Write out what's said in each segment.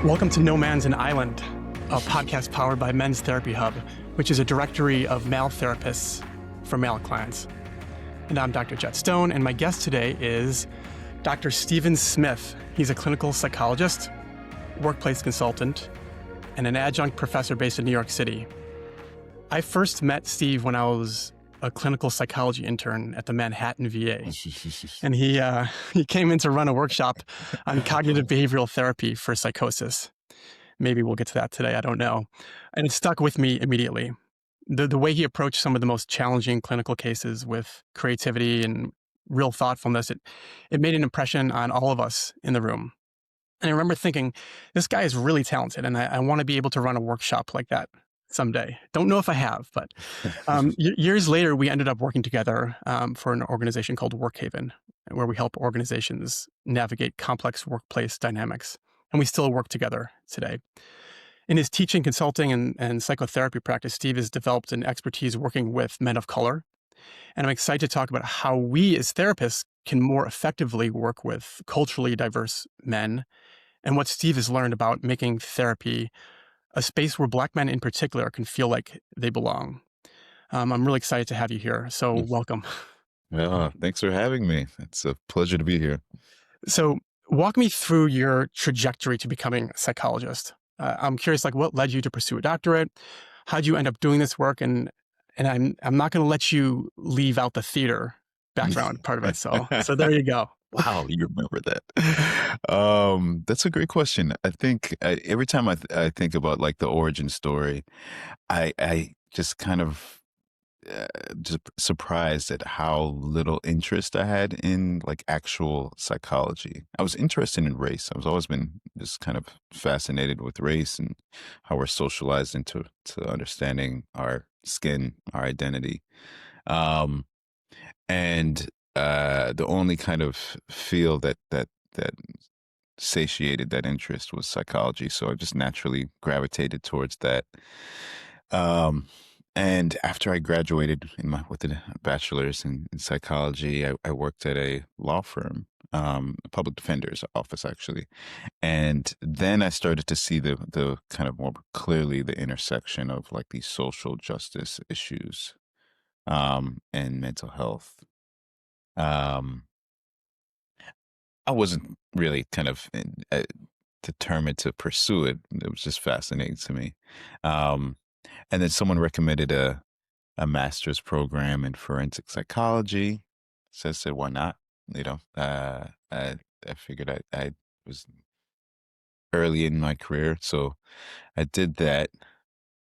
Welcome to No Man's an Island, a podcast powered by Men's Therapy Hub, which is a directory of male therapists for male clients. And I'm Dr. Jett Stone, and my guest today is Dr. Stephen Smith. He's a clinical psychologist, workplace consultant, and an adjunct professor based in New York City. I first met Steve when I was a clinical psychology intern at the Manhattan VA. And he came in to run a workshop on cognitive behavioral therapy for psychosis. Maybe we'll get to that today, I don't know. And it stuck with me immediately. The way he approached some of the most challenging clinical cases with creativity and real thoughtfulness, it made an impression on all of us in the room. And I remember thinking, this guy is really talented, and I want to be able to run a workshop like that someday. Don't know if I have, but years later, we ended up working together for an organization called Workhaven, where we help organizations navigate complex workplace dynamics. And we still work together today. In his teaching, consulting, and psychotherapy practice, Steve has developed an expertise working with men of color. And I'm excited to talk about how we as therapists can more effectively work with culturally diverse men and what Steve has learned about making therapy a space where Black men in particular can feel like they belong. I'm really excited to have you here. So welcome. Yeah, thanks for having me. It's a pleasure to be here. So walk me through your trajectory to becoming a psychologist. I'm curious, what led you to pursue a doctorate? How'd you end up doing this work? And I'm not going to let you leave out the theater background part of it. So there you go. Wow, you remember that. That's a great question. I think every time I think about the origin story, I just kind of just surprised at how little interest I had in actual psychology. I was interested in race. I was always been just kind of fascinated with race and how we're socialized into understanding our skin, our identity. Um, and the only kind of field that satiated that interest was psychology. So I just naturally gravitated towards that. And after I graduated with a bachelor's in psychology, I worked at a law firm, a public defender's office actually, and then I started to see the kind of more clearly the intersection of these social justice issues, and mental health. Um, I wasn't really kind of determined to pursue it. It was just fascinating to me. Um, and then someone recommended a master's program in forensic psychology. So I said, why not? I figured I was early in my career. So I did that.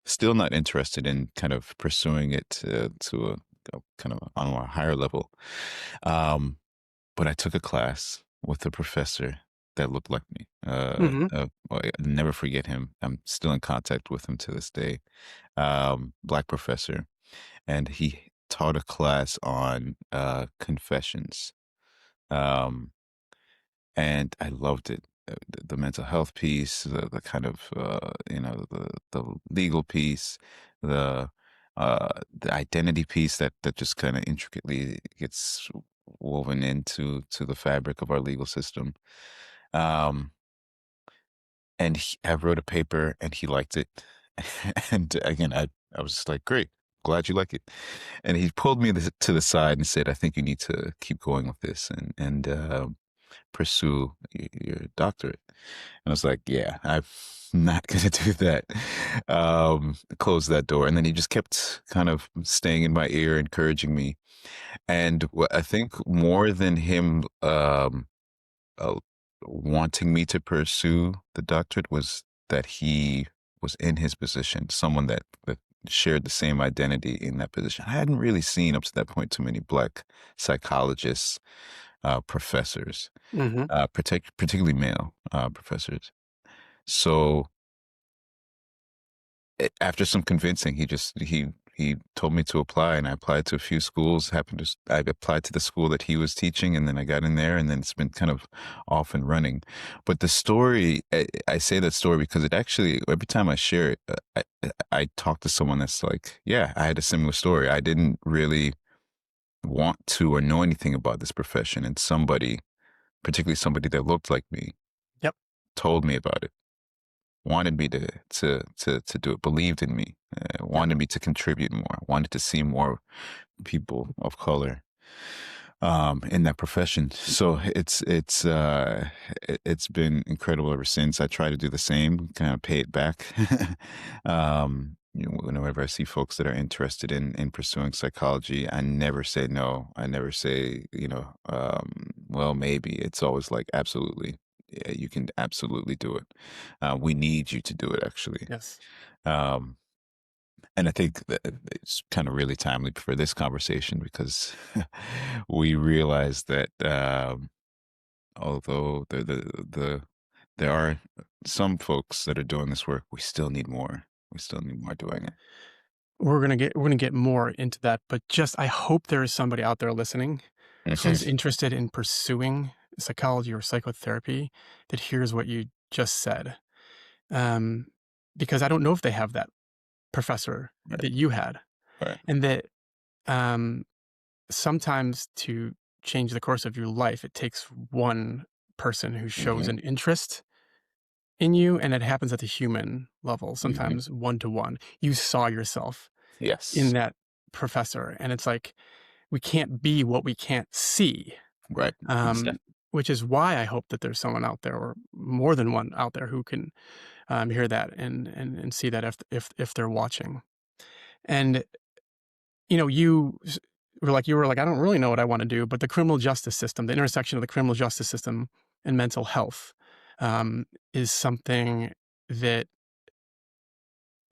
Still not interested in kind of pursuing it to a kind of on a higher level. But I took a class with a professor that looked like me. Well, I'll never forget him. I'm still in contact with him to this day. Black professor, and he taught a class on confessions, um, and I loved it. The mental health piece, the kind of the legal piece, the the identity piece that just kind of intricately gets woven into the fabric of our legal system. Um, and I wrote a paper, and he liked it. And again, I was just like, great, glad you like it. And he pulled me to the side and said, I think you need to keep going with this and pursue your doctorate. And I was like, yeah, I'm not going to do that. Close that door. And then he just kept kind of staying in my ear, encouraging me. And I think more than him uh, wanting me to pursue the doctorate was that he was in his position, someone that shared the same identity in that position. I hadn't really seen up to that point too many Black psychologists, professors, Mm-hmm. particularly male professors. So after some convincing, he told me to apply, and I applied to a few schools. I applied to the school that he was teaching, and then I got in there, and then it's been kind of off and running. But the story, I say that story because it actually, every time I share it, I talk to someone that's like, yeah, I had a similar story. I didn't really want to or know anything about this profession, and somebody, particularly somebody that looked like me, Yep. told me about it. wanted me to do it, believed in me, Yep. wanted me to contribute more, wanted to see more people of color in that profession. So it's been incredible ever since. I try to do the same, kind of pay it back. Whenever I see folks that are interested in pursuing psychology, I never say no. I never say, well, maybe. It's always like, absolutely. Yeah, you can absolutely do it. We need you to do it, actually. Yes. Um, and I think that it's kind of really timely for this conversation because we realize that although there are some folks that are doing this work, we still need more. We still need more doing it. We're gonna get more into that, but just I hope there is somebody out there listening who's Mhm. interested in pursuing psychology or psychotherapy that hears what you just said. Um, because I don't know if they have that professor Right, that you had, right. and that um, sometimes to change the course of your life, it takes one person who shows Hmm. an interest in you, and it happens at the human level, Hmm. sometimes one to one. You saw yourself in Yes. that professor, and it's like we can't be what we can't see. Right. Um, Exactly. which is why I hope that there's someone out there, or more than one out there, who can hear that and see that if they're watching. And you were like, I don't really know what I want to do, but the criminal justice system, the intersection of the criminal justice system and mental health, is something that,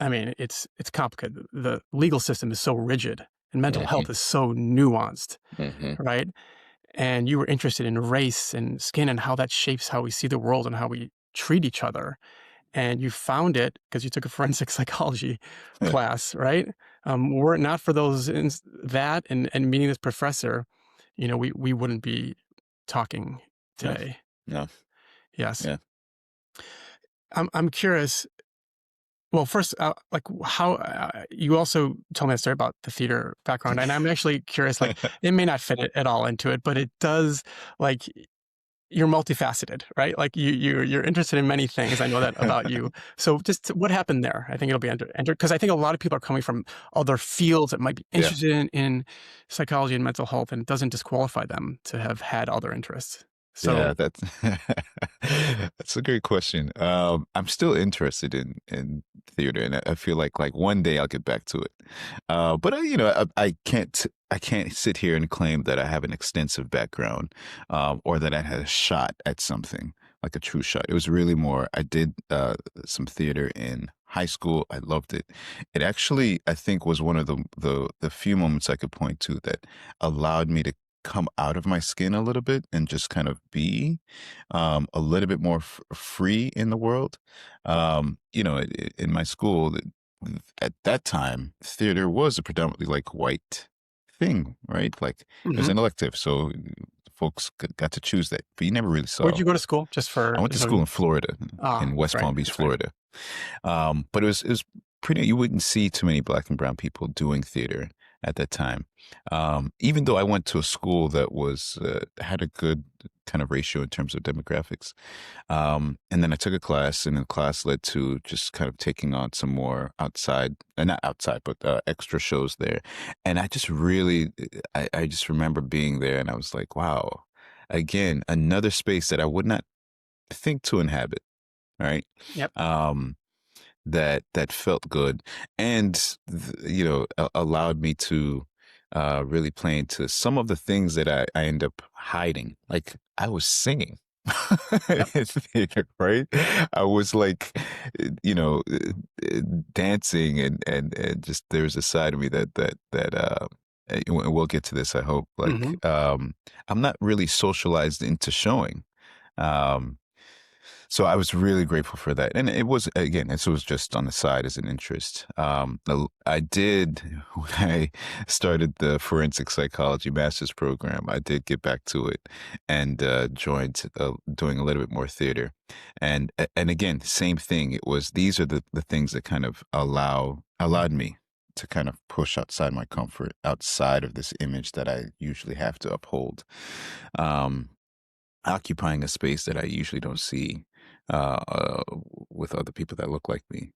I mean, it's complicated. The legal system is so rigid, and mental Hmm. health is so nuanced, Hmm. right? And you were interested in race and skin and how that shapes how we see the world and how we treat each other. And you found it because you took a forensic psychology class, right? Were it not for that and meeting this professor, we wouldn't be talking No. today. No. Yes. Yeah. I'm curious. Well, first, like how you also told me a story about the theater background, and I'm actually curious. Like, it may not fit at all into it, but it does. Like, you're multifaceted, right? Like you're interested in many things. I know that about you. So just what happened there? I think it'll be entered because I think a lot of people are coming from other fields that might be Yeah. interested in psychology and mental health, and it doesn't disqualify them to have had other interests. So, Yeah, that's that's a great question. I'm still interested in theater, and I feel like one day I'll get back to it. But I can't sit here and claim that I have an extensive background, or that I had a shot at something like a true shot. It was really more. I did some theater in high school. I loved it. It actually, I think, was one of the few moments I could point to that allowed me to come out of my skin a little bit and just kind of be a little bit more free in the world. In my school, at that time, theater was a predominantly like white thing, right? Like it was mhm. an elective, so folks got to choose that, but you never really Where'd saw. you go to school? Just I for went to school in Florida, in that's West right, Palm Beach, that's right. Florida. But it was pretty. You wouldn't see too many black and brown people doing theater at that time. Even though I went to a school that was had a good kind of ratio in terms of demographics. And then I took a class, and the class led to just kind of taking on some more outside, not outside, but extra shows there. And I just really, I just remember being there, and I was like, wow, again, another space that I would not think to inhabit. Right. Yep. Um, that felt good, and allowed me to really play into some of the things that I end up hiding. Like I was singing Yep. in theater, right? I was like, you know, uh, dancing, and just there's a side of me and we'll get to this, I hope. Like, Hmm. I'm not really socialized into showing. Um, so I was really grateful for that. And it was, again, this was just on the side as an interest. I did, when I started the forensic psychology master's program, I did get back to it and joined doing a little bit more theater. And again, same thing. It was, these are the things that kind of allowed me to kind of push outside my comfort, outside of this image that I usually have to uphold. Um, Occupying a space that I usually don't see uh, uh, with other people that look like me.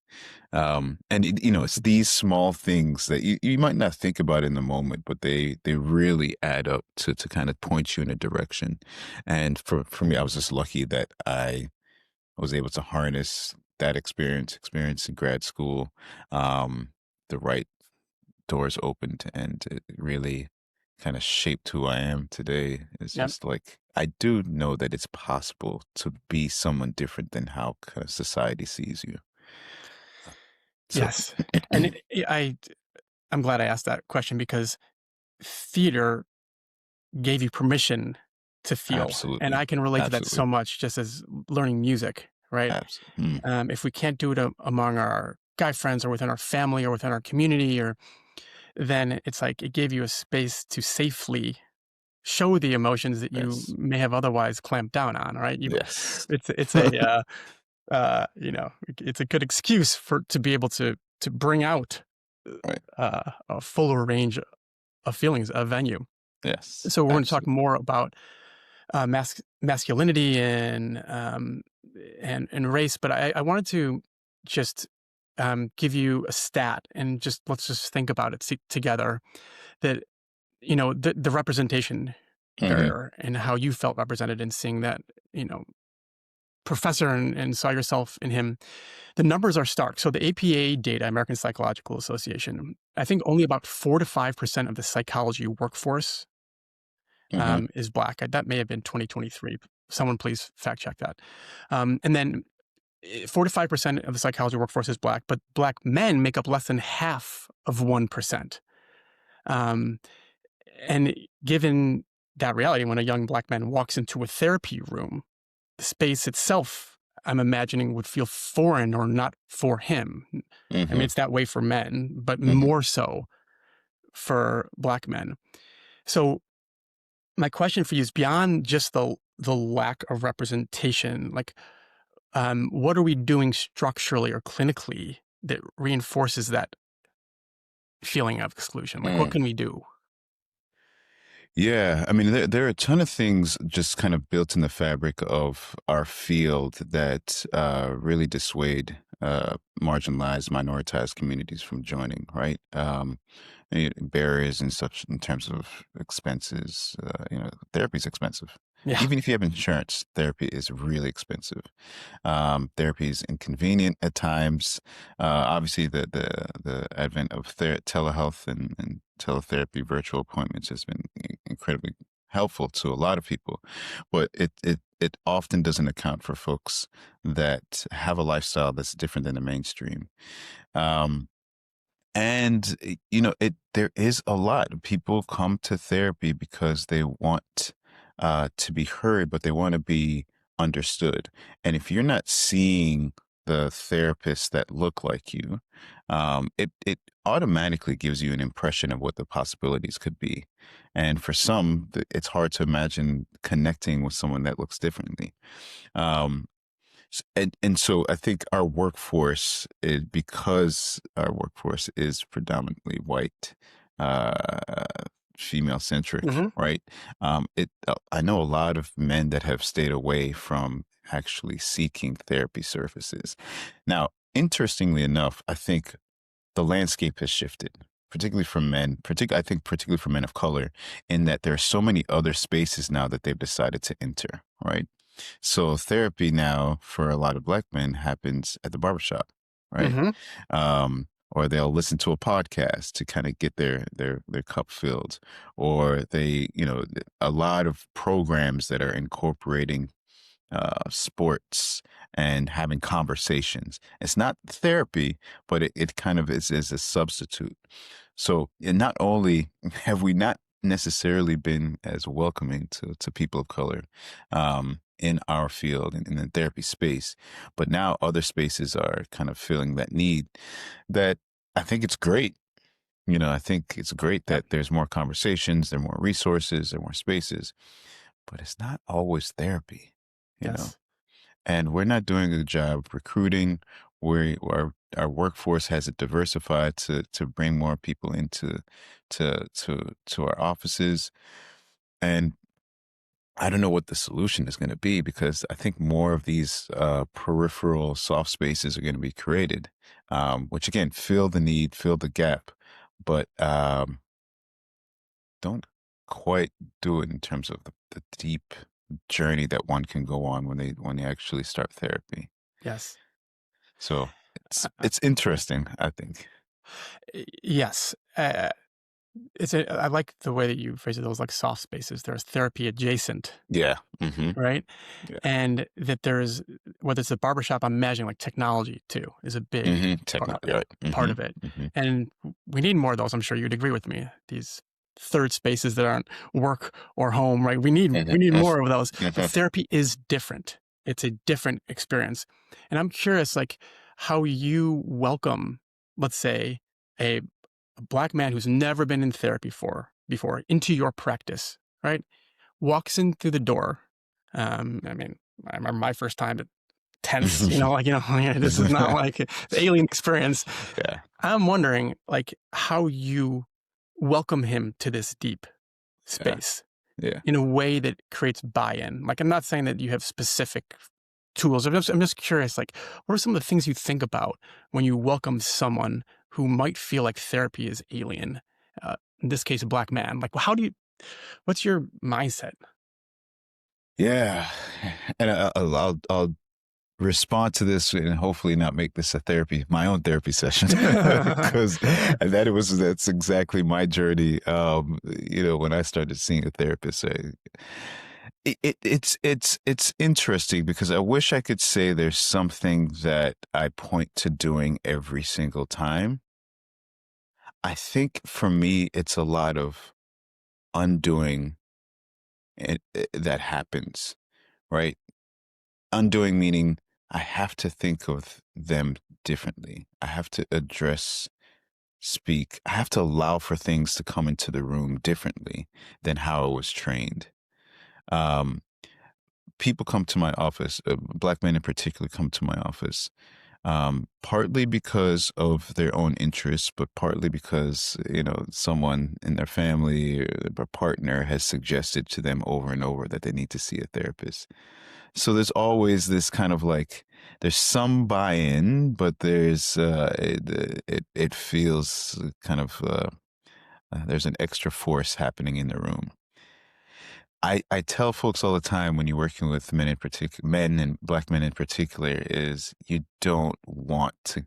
And it's these small things that you might not think about in the moment, but they really add up to kind of point you in a direction. And for me, I was just lucky that I was able to harness that experience in grad school. The right doors opened, and it really kind of shaped who I am today. It's Yep. just like I do know that it's possible to be someone different than how kind of society sees you. So, Yes. And I'm glad I asked that question because theater gave you permission to feel, and absolutely, I can relate to that so absolutely, much just as learning music, right? absolutely. If we can't do it among our guy friends or within our family or within our community, or then it's like it gave you a space to safely show the emotions that you Yes, may have otherwise clamped down on, right? yes, It's a it's a good excuse for to be able to bring out right. a fuller range of feelings, a venue. Yes, So we're going to talk absolutely. more about masculinity and race, but I wanted to just give you a stat and just let's just think about it together. That the representation Hmm. barrier and how you felt represented in seeing that you know professor and saw yourself in him. The numbers are stark. So the APA data, American Psychological Association, I think only about 4 to 5% of the psychology workforce Hmm. is Black. That may have been 2023. Someone please fact check that. And then 4 to 5% of the psychology workforce is Black, but Black men make up less than half of 1%. Um, and given that reality, when a young Black man walks into a therapy room, the space itself, I'm imagining, would feel foreign or not for him. I mean, Hmm. it's that way for men, but Hmm. more so for Black men. So my question for you is beyond just the lack of representation, like what are we doing structurally or clinically that reinforces that feeling of exclusion? Like what Mm. can we do? Yeah, I mean, there are a ton of things just kind of built in the fabric of our field that really dissuade marginalized, minoritized communities from joining, right? Barriers and such in terms of expenses. Therapy is expensive. Yeah. Even if you have insurance, therapy is really expensive. Therapy is inconvenient at times. Obviously, the advent of telehealth and teletherapy, virtual appointments has been incredibly helpful to a lot of people, but it often doesn't account for folks that have a lifestyle that's different than the mainstream. Um, and it there is a lot. People come to therapy because they want to be heard, but they want to be understood. And if you're not seeing the therapists that look like you, it automatically gives you an impression of what the possibilities could be. And for some, it's hard to imagine connecting with someone that looks differently. Um, and so I think our workforce is because our workforce is predominantly white, uh, female centric, Hmm. right? I know a lot of men that have stayed away from actually seeking therapy services. Now, interestingly enough, I think the landscape has shifted, particularly for men, I think particularly for men of color, in that there are so many other spaces now that they've decided to enter, right? So therapy now for a lot of black men happens at the barbershop, right? Hmm. Or they'll listen to a podcast to kind of get their cup filled, or a lot of programs that are incorporating sports and having conversations. It's not therapy, but it kind of is a substitute. So, and not only have we not necessarily been as welcoming to people of color in our field and in the therapy space, but now other spaces are kind of feeling that need. That I think it's great. I think it's great Yep. that there's more conversations, there are more resources, there are more spaces, but it's not always therapy. You know, Yes. and we're not doing a good job of recruiting. Our workforce hasn't diversified to bring more people into to our offices, and I don't know what the solution is going to be, because I think more of these peripheral soft spaces are going to be created, which again, fill the need, fill the gap, but don't quite do it in terms of the deep journey that one can go on when they actually start therapy. Yes. So Uh, it's interesting, I think. yes. I like the way that you phrase it, those like soft spaces. There's therapy adjacent, Yeah. Mm-hmm. right? Yeah. And that there's, whether it's a barbershop, I'm imagining like technology too is a big Mm-hmm. Right. part Mm-hmm. of it. Mm-hmm. And we need more of those. I'm sure you'd agree with me. These third spaces that aren't work or home, right? We need Mm-hmm. more of those. But Mm-hmm. therapy is different. It's a different experience. And I'm curious, like, how you welcome, let's say, a, a black man who's never been in therapy before into your practice, right? Walks in through the door. I mean, I remember my first time, tense, like, this is not like the alien experience. Yeah. I'm wondering, like, how you welcome him to this deep Yeah. space Yeah. in a way that creates buy-in. Like, I'm not saying that you have specific tools. I'm just curious, like, what are some of the things you think about when you welcome someone who might feel like therapy is alien? In this case, a black man. Like, what's your mindset? Yeah. And I'll respond to this and hopefully not make this my own therapy session, because that's exactly my journey. When I started seeing a therapist, it's interesting, because I wish I could say there's something that I point to doing every single time. I think for me, it's a lot of undoing that happens, right? Undoing meaning I have to think of them differently. I have to speak. I have to allow for things to come into the room differently than how I was trained. Um, People come to my office, black men in particular come to my office, partly because of their own interests, but partly because, someone in their family or their partner has suggested to them over and over that they need to see a therapist. So there's always this kind of like, there's some buy-in, but it feels kind of there's an extra force happening in the room. I tell folks all the time, when you're working with men in particular, men and black men in particular, is you don't want to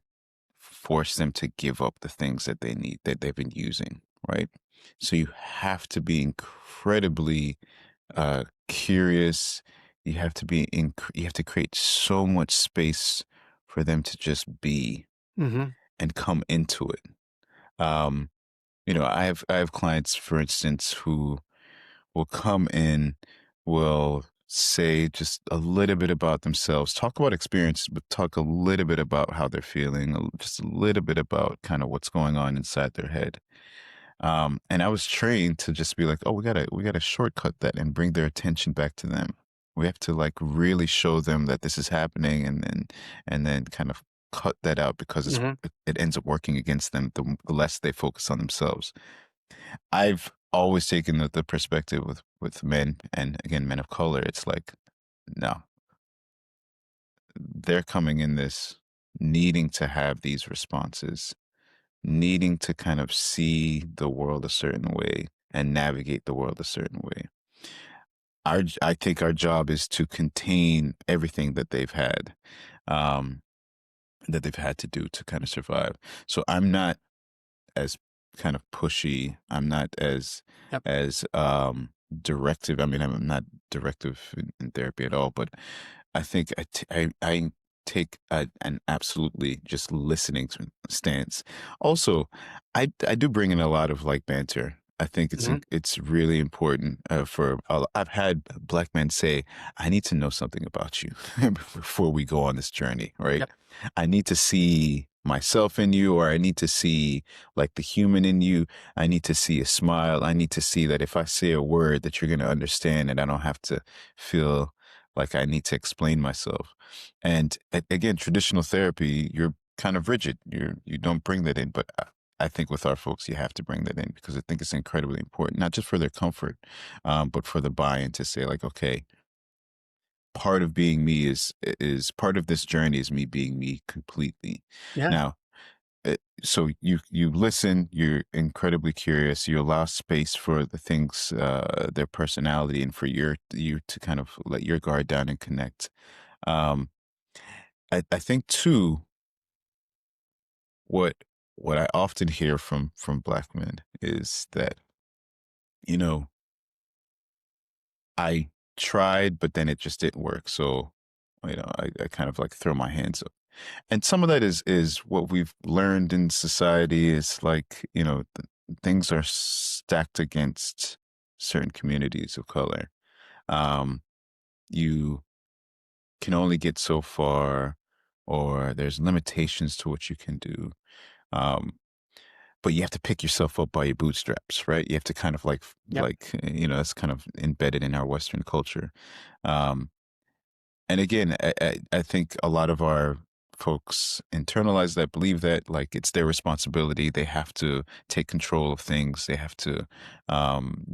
force them to give up the things that they need, that they've been using, right? So you have to be incredibly curious. You have to create so much space for them to just be Hmm. and come into it. Um, I have clients, for instance, who will come in, will say just a little bit about themselves, talk about experiences, but talk a little bit about how they're feeling, just a little bit about kind of what's going on inside their head. And I was trained to just be like, oh, we gotta shortcut that and bring their attention back to them. We have to like really show them that this is happening, and then kind of cut that out, because Hmm. it ends up working against them the less they focus on themselves. I've always taken the perspective with men, and again, men of color. It's like, no, they're coming in this needing to have these responses, needing to kind of see the world a certain way and navigate the world a certain way. I think our job is to contain everything um, that they've had to do to kind of survive. So I'm not as kind of pushy. I'm not Yep. as directive. I mean, I'm not directive in therapy at all, but I think I take an absolutely just listening stance. Also, I do bring in a lot of like banter. I think Hmm. it's really important I've had black men say, I need to know something about you before we go on this journey, right? Yep. I need to see myself in you, or I need to see like the human in you. I need to see a smile. I need to see that if I say a word that you're going to understand, and I don't have to feel like I need to explain myself. And again, traditional therapy, you're kind of rigid. You don't bring that in, but I think with our folks, you have to bring that in because I think it's incredibly important, not just for their comfort, but for the buy-in to say like, okay, part of being me is part of this journey is me being me completely. Yeah. Now, so you listen, you're incredibly curious, you allow space for the things, their personality, and for you to kind of let your guard down and connect. Um, I think too, what what I often hear from black men is that, you know, I tried, but then it just didn't work. So, I kind of like throw my hands up. And some of that is what we've learned in society is like, things are stacked against certain communities of color. Um, you can only get so far, or there's limitations to what you can do. Um, but you have to pick yourself up by your bootstraps, right? You have to kind of Yep. that's kind of embedded in our Western culture. Um, and again, I think a lot of our folks internalize that, believe that like it's their responsibility. They have to take control of things. They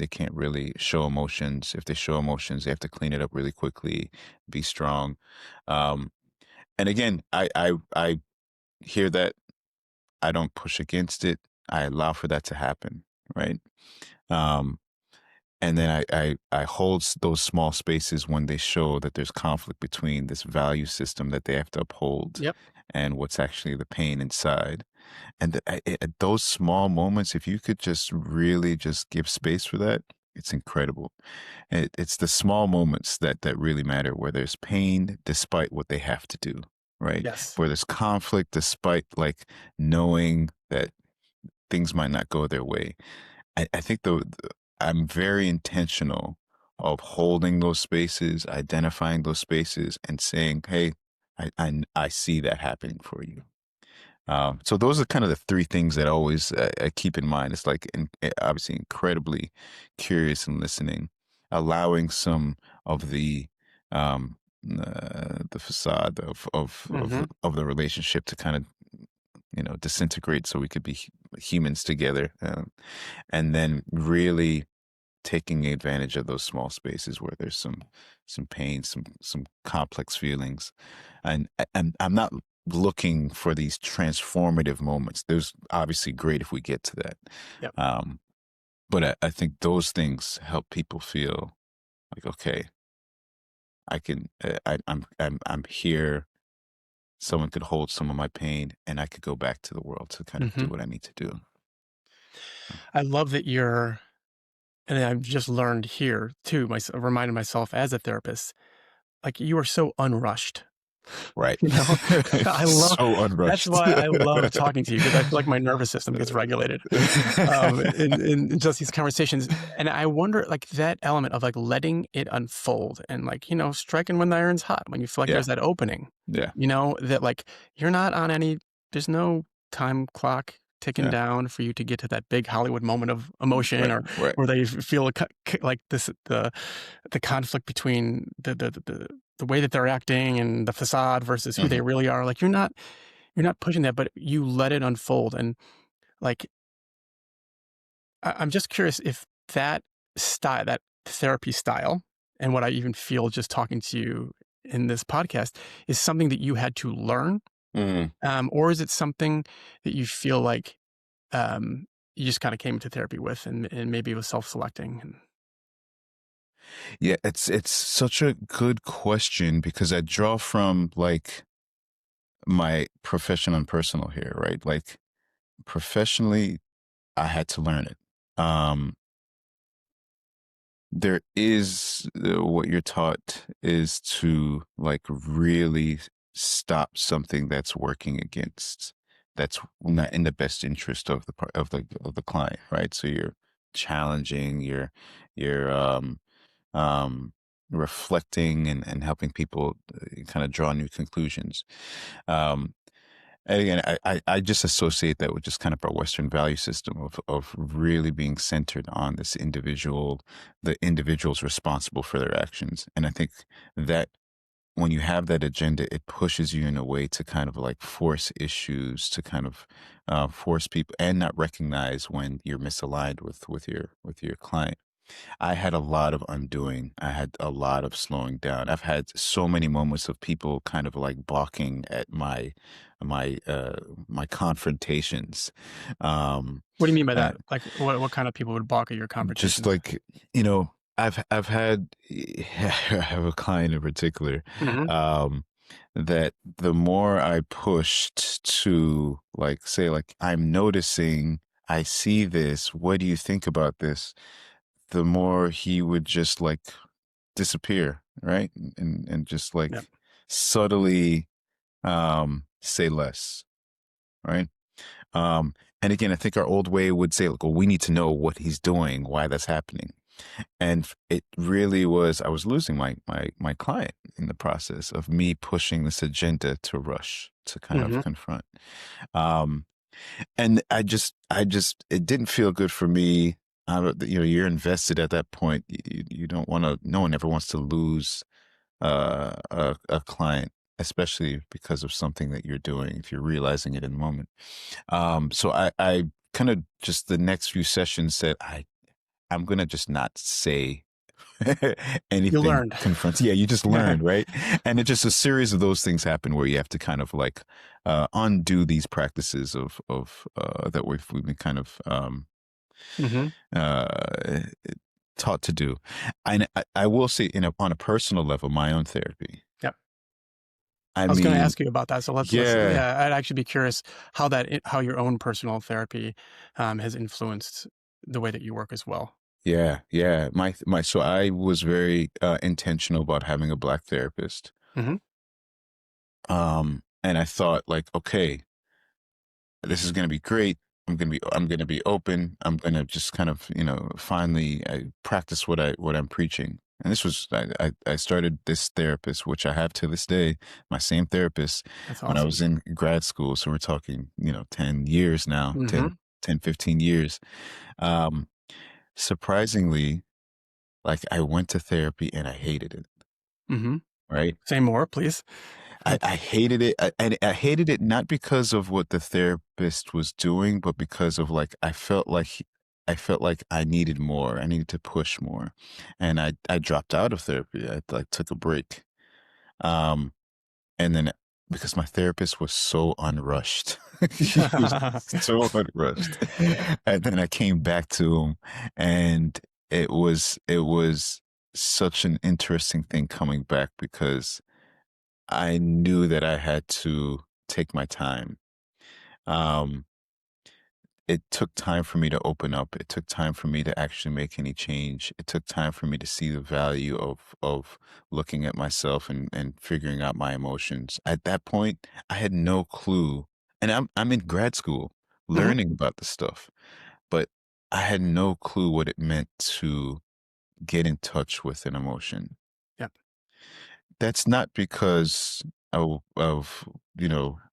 can't really show emotions. If they show emotions, they have to clean it up really quickly, be strong. Um, and again, I hear that. I don't push against it. I allow for that to happen, right? Um, and then I hold those small spaces when they show that there's conflict between this value system that they have to uphold Yep. and what's actually the pain inside. And at those small moments, if you could just really just give space for that, it's incredible. It's the small moments that really matter, where there's pain despite what they have to do, right? Yes. Where there's conflict despite like knowing that things might not go their way. I think I'm very intentional of holding those spaces, identifying those spaces, and saying, "Hey, I see that happening for you." So those are kind of the three things that always I keep in mind. It's like obviously incredibly curious and listening, allowing some of the facade Hmm. of the relationship to kind of disintegrate so we could be humans together, and then really taking advantage of those small spaces where there's some pain, some complex feelings, and I'm not looking for these transformative moments. There's obviously great if we get to that, Yep. um, but I think those things help people feel like, okay, I can, I'm here. Someone could hold some of my pain, and I could go back to the world to kind of do Hmm. what I need to do. I love that and I've just learned here too, reminded myself as a therapist, like you are so unrushed. Right. You know, I love So that's unrushed. why I love talking to you because I feel like my nervous system gets regulated in just these conversations. And I wonder, like that element of like letting it unfold and like striking when the iron's hot, when you feel like Yeah. there's that opening. Yeah. That like you're not on any. There's no time clock ticking Yeah. down for you to get to that big Hollywood moment of emotion Right. or Right. where they feel like this the conflict between the way that they're acting and the facade versus who they Mhm. really are. Like you're not pushing that, but you let it unfold. And like I'm just curious if that style, that therapy style, and what I even feel just talking to you in this podcast is something that you had to learn, Mhm. or is it something that you feel like you just kind of came to therapy with, and maybe it was self-selecting. Yeah, it's such a good question because I draw from like my professional and personal here, right? Like professionally, I had to learn it. Um, there is what you're taught is to like really stop something that's working against, that's not in the best interest of the client, right? So you're challenging, you're um, reflecting and helping people kind of draw new conclusions. Um, and again, I just associate that with just kind of our Western value system of really being centered on this individual, the individual's responsible for their actions. And I think that when you have that agenda, it pushes you in a way to kind of like force issues, to kind of force people, and not recognize when you're misaligned with your client. I had a lot of undoing. I had a lot of slowing down. I've had so many moments of people kind of like balking at my uh my confrontations. Um What do you mean by uh, that? Like, what kind of people would balk at your just confrontations? like, I've had I have a client in particular, Hmm. um that the more I pushed to like say like, I'm noticing, I see this, what do you think about this? The more he would just like disappear, right? And just Yep. like subtly say less, right? Um and again, I think our old way would say like, well, we need to know what he's doing, why that's happening. And it really was, I was losing my client in the process of me pushing this agenda to rush, to kind of Hmm. confront. Um and I just it didn't feel good for me. You're invested at that point. You don't want to. No one ever wants to lose a client, especially because of something that you're doing. If you're realizing it in the moment. So I kind of just the next few sessions said I'm gonna just not say You anything learned. confronts. Yeah, you just learn, right? And it just a series of those things happen where you have to kind of like undo these practices of that we've been kind of Hmm. uh, taught to do. And I will say, on a personal level, my own therapy. Yep. I I was going to mean, ask you about that. So let's yeah, yeah, I'd actually be curious how your own personal therapy has influenced the way that you work as well. yeah, yeah. So I was very intentional about having a black therapist. Hmm. And I thought like, okay, this is going to be great. I'm going to be open. I'm going to just kind of, finally practice what I'm preaching. And this was, I started this therapist, which I have to this day, my same therapist That's when I awesome. was in grad school. So we're talking, 10 years now, Hmm. 15 years. Um, Surprisingly, like I went to therapy and I hated it. Hmm. Right. Say more, please. I hated it, and I hated it not because of what the therapist was doing, but because of like I felt like I needed more. I needed to push more, and I dropped out of therapy. I like took a break, um, and then because my therapist was so unrushed, he was so unrushed, and then I came back to him, and it was such an interesting thing coming back because I knew that I had to take my time. Um, it took time for me to open up. It took time for me to actually make any change. It took time for me to see the value of looking at myself and figuring out my emotions. At that point, I had no clue. And I'm in grad school Hmm. learning about this stuff, but I had no clue what it meant to get in touch with an emotion. Yep. That's not because of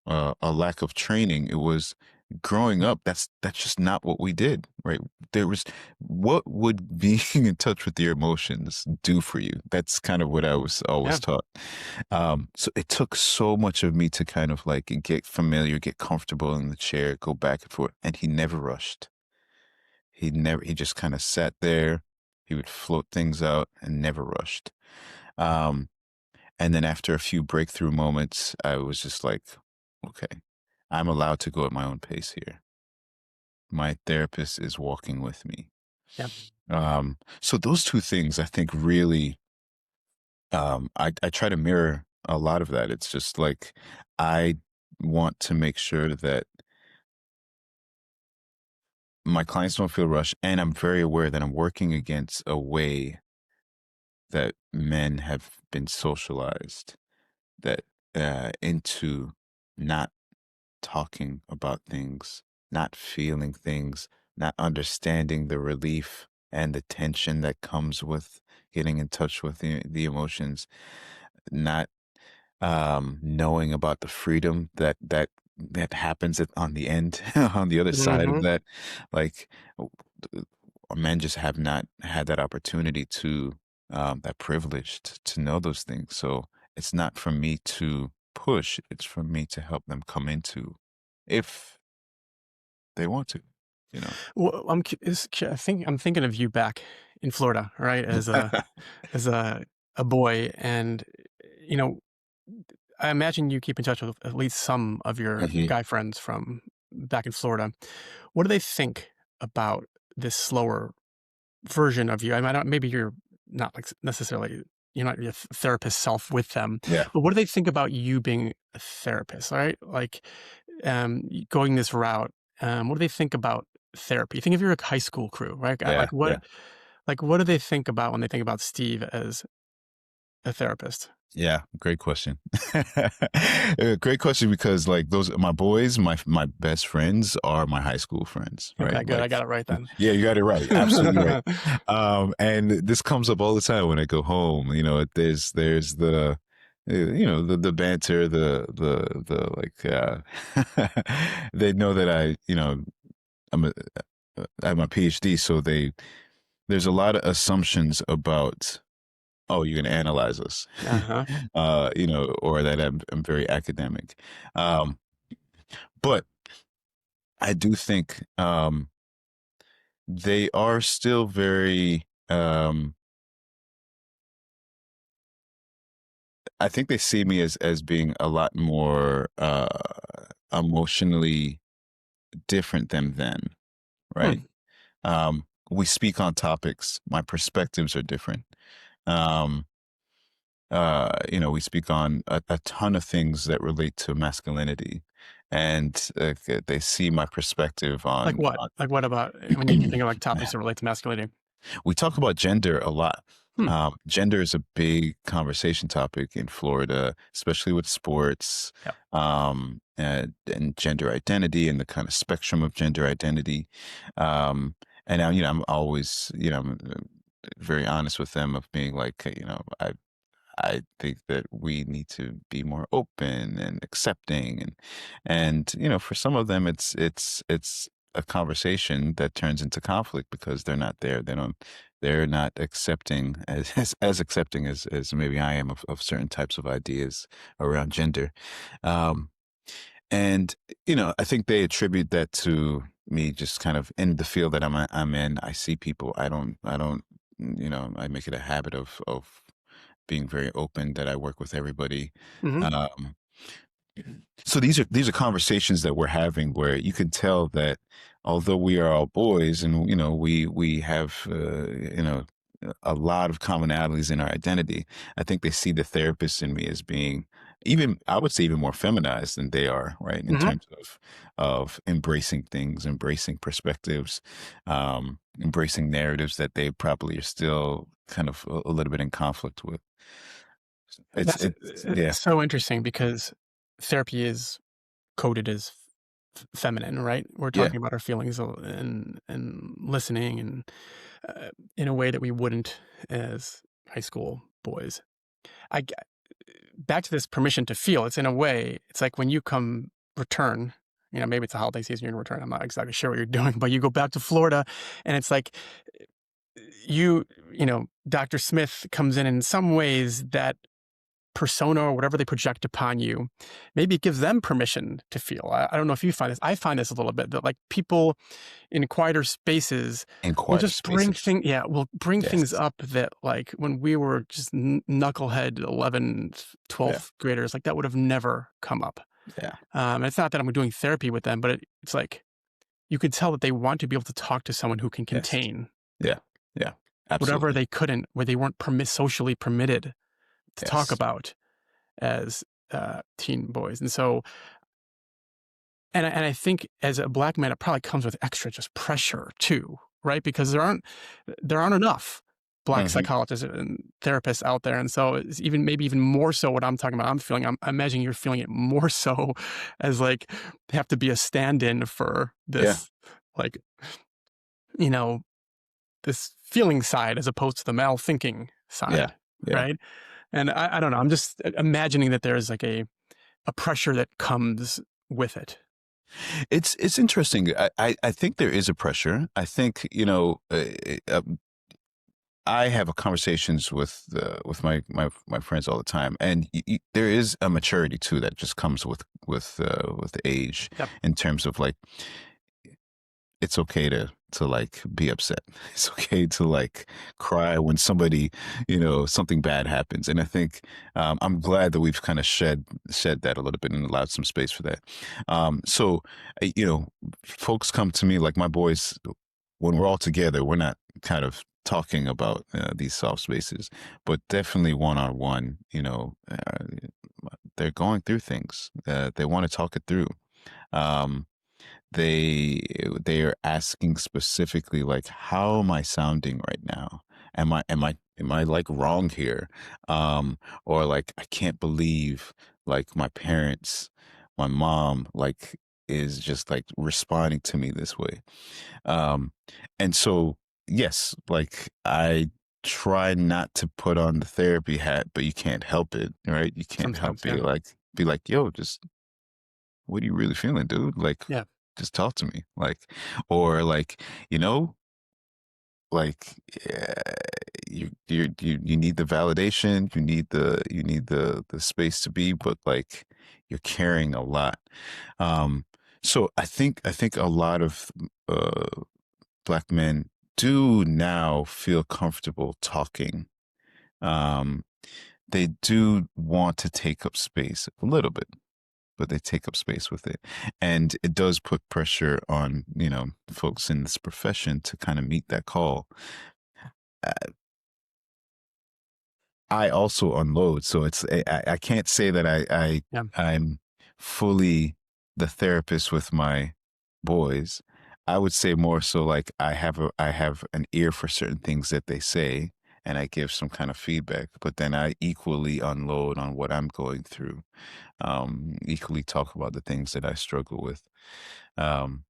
a lack of training. It was growing up. That's just not what we did, right? There was what would being in touch with your emotions do for you? That's kind of what I was Yeah. always taught. So it took so much of me to kind of like get familiar, get comfortable in the chair, go back and forth. And he never rushed. He just kind of sat there. He would float things out and never rushed. Um, and then after a few breakthrough moments, I was just like, okay, I'm allowed to go at my own pace here. My therapist is walking with me. Yep. So those two things I think really, I try to mirror a lot of that. It's just like, I want to make sure that my clients don't feel rushed. And I'm very aware that I'm working against a way that men have been socialized that into not talking about things, not feeling things, not understanding the relief and the tension that comes with getting in touch with the emotions, not knowing about the freedom that happens on the end, on the other side of Hmm. that. Like, men just have not had that opportunity to, that privilege to know those things. So it's not for me to push, it's for me to help them come into if they want to, you know. Well, I think I'm thinking of you back in Florida, right? As a boy, and you know, I imagine you keep in touch with at least some of your Mhm. guy friends from back in Florida. What do they think about this slower version of you? I mean, maybe you're not like necessarily you're not your therapist self with them, Yeah. but what do they think about you being a therapist? All right, like going this route. What do they think about therapy? Think of your high school crew, right? Yeah. Yeah. Like what do they think about when they think about Steve as a therapist? Yeah, great question. Great question because like those my boys, my best friends are my high school friends, right? Okay, good. I Like got it right then. yeah, you got it right. Absolutely right. And this comes up all the time when I go home. You know, there's the you know the banter, the like they know that I'm a, I have my PhD, so there's a lot of assumptions about you're going to analyze us, Uh-huh. or that I'm very academic. Um, but I do think they are still very, I think they see me as being a lot more emotionally different than them, right? Hmm. We speak on topics, my perspectives are different. Um, we speak on a ton of things that relate to masculinity, and they see my perspective Like on. what? Like what about when you think of like topics that relate to masculinity? We talk about gender a lot. Hmm. Gender is a big conversation topic in Florida, especially with sports, Yep. and gender identity and the kind of spectrum of gender identity. And now, I'm always, I'm very honest with them of being like, I think that we need to be more open and accepting, and for some of them it's a conversation that turns into conflict because they're not there. They're not accepting as accepting as maybe I am of certain types of ideas around gender. Um, and I think they attribute that to me just kind of in the field that I'm in. I see people. I don't. I make it a habit of being very open, that I work with everybody. Hmm. Um, so these are conversations that we're having where you can tell that although we are all boys and we have a lot of commonalities in our identity, I think they see the therapist in me as being even, I would say, even more feminized than they are, right? In Hmm. terms of embracing things, embracing perspectives, embracing narratives that they probably are still kind of a little bit in conflict with. It's yeah, It's so interesting because therapy is coded as feminine, right? We're yeah. talking about our feelings and listening and in a way that we wouldn't as high school boys. I g- Back to this permission to feel. It's in a way, it's like when you come return. Maybe it's a holiday season, you're in return. I'm not exactly sure what you're doing, but you go back to Florida, and it's like Dr. Smith comes in some ways that persona or whatever they project upon you, maybe it gives them permission to feel. I don't know if you find this. I find this a little bit that like people in quieter spaces In will quieter just bring spaces. things Yes. up that like when we were just knucklehead 11th, Yeah. 12th graders, like that would have never come up. Yeah. And it's not that I'm doing therapy with them, but it's like you could tell that they want to be able to talk to someone who can Yes. contain Yeah. Yeah. whatever Absolutely. they couldn't, where they weren't socially permitted to talk Yes. about as teen boys. And so, and I think as a black man, it probably comes with extra just pressure too, right? Because there aren't enough black Hmm. psychologists and therapists out there. And so it's maybe even more so what I'm talking about. I'm feeling, I imagine you're feeling it more so as like have to be a stand-in for Yeah. this, like, you know, this feeling side as opposed to the male thinking Yeah. side. Yeah. Right. And I don't know. I'm just imagining that there's like a pressure that comes with it. It's interesting. I think there is a pressure. I think, I have conversations with my friends all the time, and there is a maturity too that just comes with age, Yep. in terms of like, it's okay to like be upset. It's okay to like cry when somebody, something bad happens. And I think, I'm glad that we've kind of shed that a little bit and allowed some space for that. So, folks come to me, like my boys, when we're all together, we're not kind of talking about these soft spaces, but definitely one on one. They're going through things. They want to talk it through. Um, they are asking specifically, like, how am I sounding right now? Am I like wrong here? Or like, I can't believe, like, my mom, like, is just like responding to me this way. um and so, yes, like, I try not to put on the therapy hat, but you can't help it, right? You can't help Sometimes, yeah. be like, yo, just, what are you really feeling, dude? Like, Yeah. just talk to me. Like, or like, you know, like, yeah, you need the validation, you need the space to be, but like, you're carrying a lot. So I think a lot of black men do now feel comfortable talking. Um, they do want to take up space a little bit, but they take up space with it. And it does put pressure on, folks in this profession to kind of meet that call. Uh, I also unload, so I can't say that Yeah. I'm fully the therapist with my boys. I would say more so like, I have an ear for certain things that they say, and I give some kind of feedback, but then I equally unload on what I'm going through. Equally talk about the things that I struggle with. Um,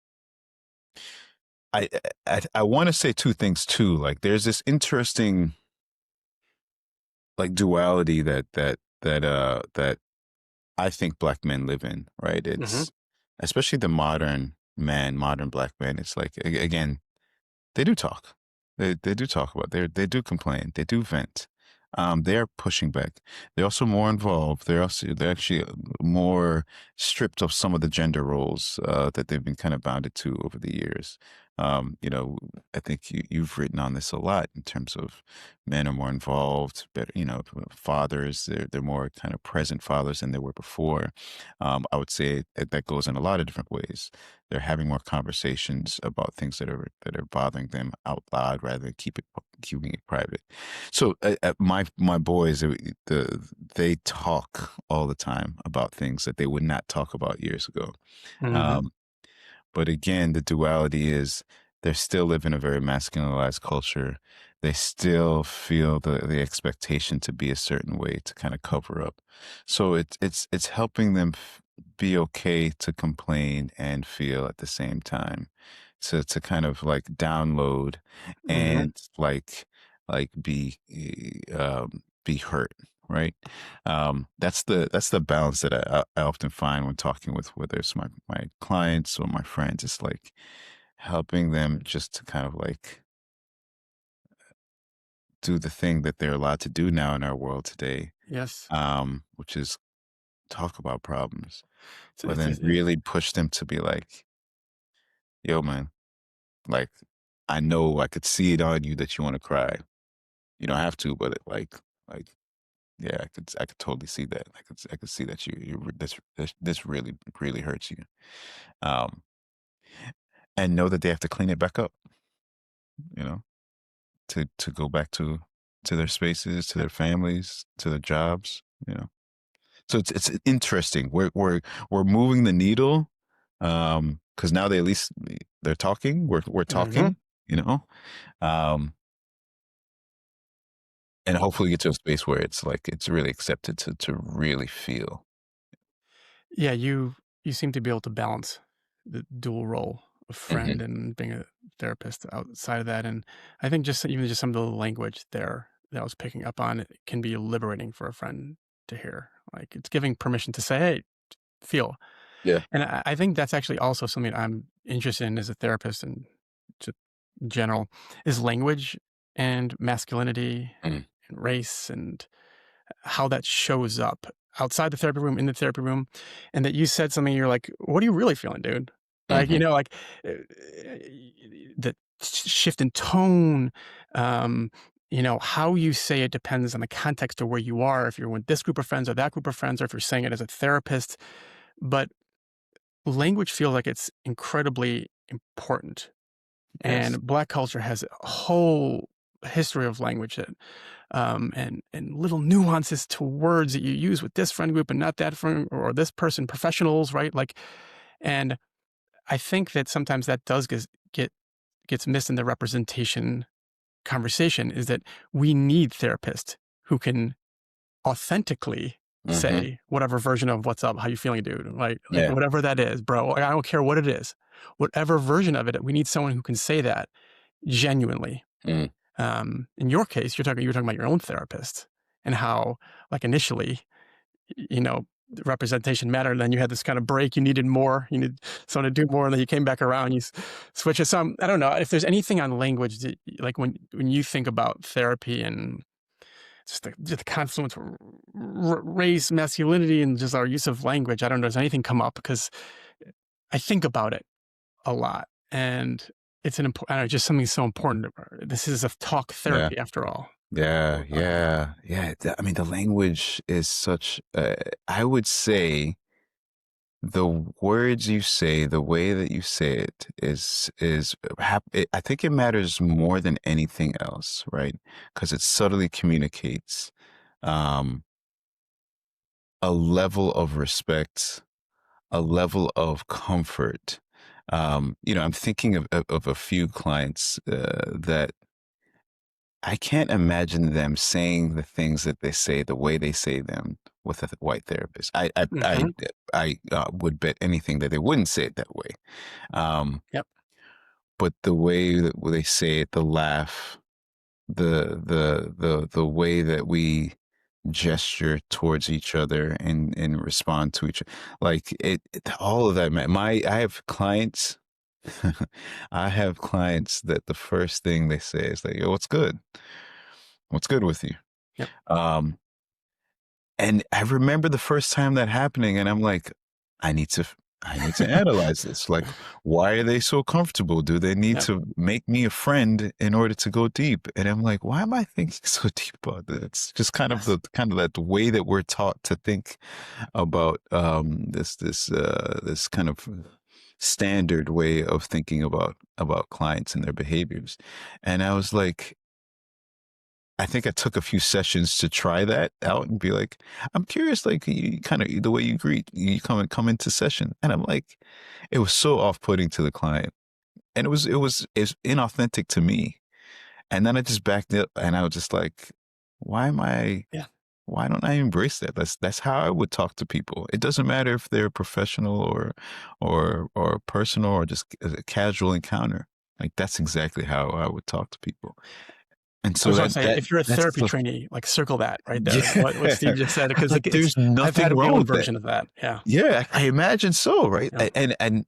I want to say two things too. Like, there's this interesting, like, duality that I think black men live in, right? Hmm. It's especially the modern black man. It's like, again, they do talk. They do talk about, they do complain. They do vent. They are pushing back. They're also more involved. They're actually more stripped of some of the gender roles that they've been kind of bounded to over the years. You know, I think you've written on this a lot, in terms of men are more involved, better, fathers. They're more kind of present fathers than they were before. I would say that goes in a lot of different ways. They're having more conversations about things that are bothering them out loud, rather than keeping it private. So, my boys, they talk all the time about things that they would not talk about years ago. Hmm. Um, but again, the duality is, they still live in a very masculinized culture. They still feel the expectation to be a certain way to kind of cover up. So it's helping them be okay to complain and feel at the same time, to kind of like download, Hmm. and like be hurt, right? That's the balance that I often find when talking with, whether it's my clients or my friends. It's like helping them just to kind of like do the thing that they're allowed to do now in our world today, Yes. which is talk about problems, So but it's, then it's it, really push them to be like, yo, man, like, I know I could see it on you that you want to cry. You don't have to, but like, yeah, I could totally see that. I could see that this really hurts you. Um, and know that they have to clean it back up, you know, to go back to their spaces, to yep. their families, to their jobs, you know. So it's interesting. We're moving the needle, because now they, at least they're talking. We're Hmm. talking, you know. Um, and hopefully get to a space where it's like, it's really accepted to really feel. Yeah, you seem to be able to balance the dual role of Hmm. friend and being a therapist outside of that, and I think even just some of the language there that I was picking up on, it can be liberating for a friend to hear. Like, it's giving permission to say, "Hey, feel." Yeah. And I think that's actually also something I'm interested in as a therapist, and just in general, is language and masculinity Mm. and race and how that shows up outside the therapy room, in the therapy room, and that you said something, you're like, "What are you really feeling, dude?" Like, Mhm. like, uh, the shift in tone, um, how you say it depends on the context of where you are, if you're with this group of friends or that group of friends, or if you're saying it as a therapist, but language feels like it's incredibly important, Yes. and Black culture has a whole history of language that and little nuances to words that you use with this friend group and not that friend or this person, professionals, right? Like, and I think that sometimes that does gets missed in the representation conversation. Is that we need therapists who can authentically Mhm. say whatever version of "What's up? How you feeling, dude?" Like Yeah. whatever that is, bro. I don't care what it is, whatever version of it. We need someone who can say that genuinely. Mm. In your case, you were talking about your own therapist and how, like, initially, the representation mattered. And then you had this kind of break. You needed more. You need someone to do more, and then you came back around. Switch it. So I don't know if there's anything on language that, like, when you think about therapy and just the confluence of race, masculinity, and just our use of language. I don't know. Does anything come up? Because I think about it a lot, and it's an important. I don't know, just something so important. This is a talk Yeah. therapy, after all. Yeah. Um, Yeah. Yeah. I mean, the language is such, I would say the words you say, the way that you say it I think it matters more than anything else, right? Because it subtly communicates um, a level of respect, a level of comfort. I'm thinking of a few clients that I can't imagine them saying the things that they say the way they say them with a white therapist. mhm. I would bet anything that they wouldn't say it that way. Um, Yep. but the way that they say it, the laugh, the way that we gesture towards each other and respond to each other, like all of that, man. I have clients. I have clients that the first thing they say is like, "Yo, what's good? What's good with you?" Yep. Um, and I remember the first time that happening, and I'm like, I need to, I need to analyze this. Like, why are they so comfortable? Do they need Yep. to make me a friend in order to go deep? And I'm like, why am I thinking so deep about this? It's just Yes. kind of that way that we're taught to think about this kind of standard way of thinking about clients and their behaviors. And I was like, I think I took a few sessions to try that out and be like, I'm curious, like you kind of the way you greet, you come into session, and I'm like, it was so off putting to the client, and it's inauthentic to me. And then I just backed up, and I was just like, why am I? Yeah. Why don't I embrace that? That's how I would talk to people. It doesn't matter if they're professional or personal or just a casual encounter. Like that's exactly how I would talk to people. And I so was going to say, if you're a that's therapy the trainee, like, circle that right there. yeah. What Steve just said, because Like, it's there's I've had nothing my wrong own with that. version of that. Yeah. Yeah, I imagine so, right? Yeah. And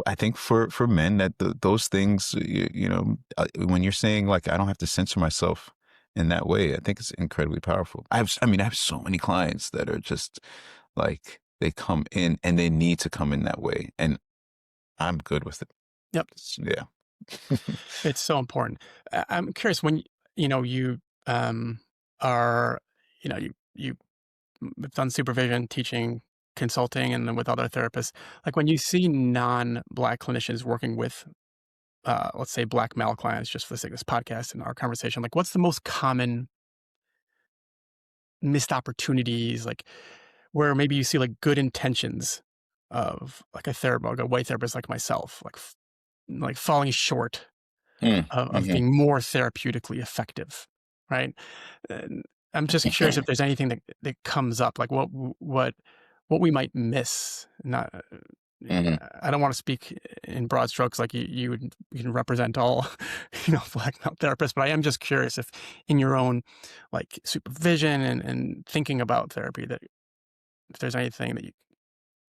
I think for men that those things, when you're saying like I don't have to censor myself in that way, I think it's incredibly powerful. I have so many clients that are just like they come in and they need to come in that way, and I'm good with it. Yep. Yeah. It's so important. I'm curious when you um, are you've done supervision, teaching, consulting, and then with other therapists. Like, when you see non-Black clinicians working with, let's say, Black male clients, just for the sake of this podcast and our conversation, like, what's the most common missed opportunities, like, where maybe you see, like, good intentions of, like, like a white therapist like myself, like falling short Mm, of mhm. being more therapeutically effective, right? And I'm just curious if there's anything that comes up, like what we might miss. Not, Mhm. I don't want to speak in broad strokes, like you can represent all, Black male therapists, but I am just curious if in your own, like, supervision and thinking about therapy, that if there's anything that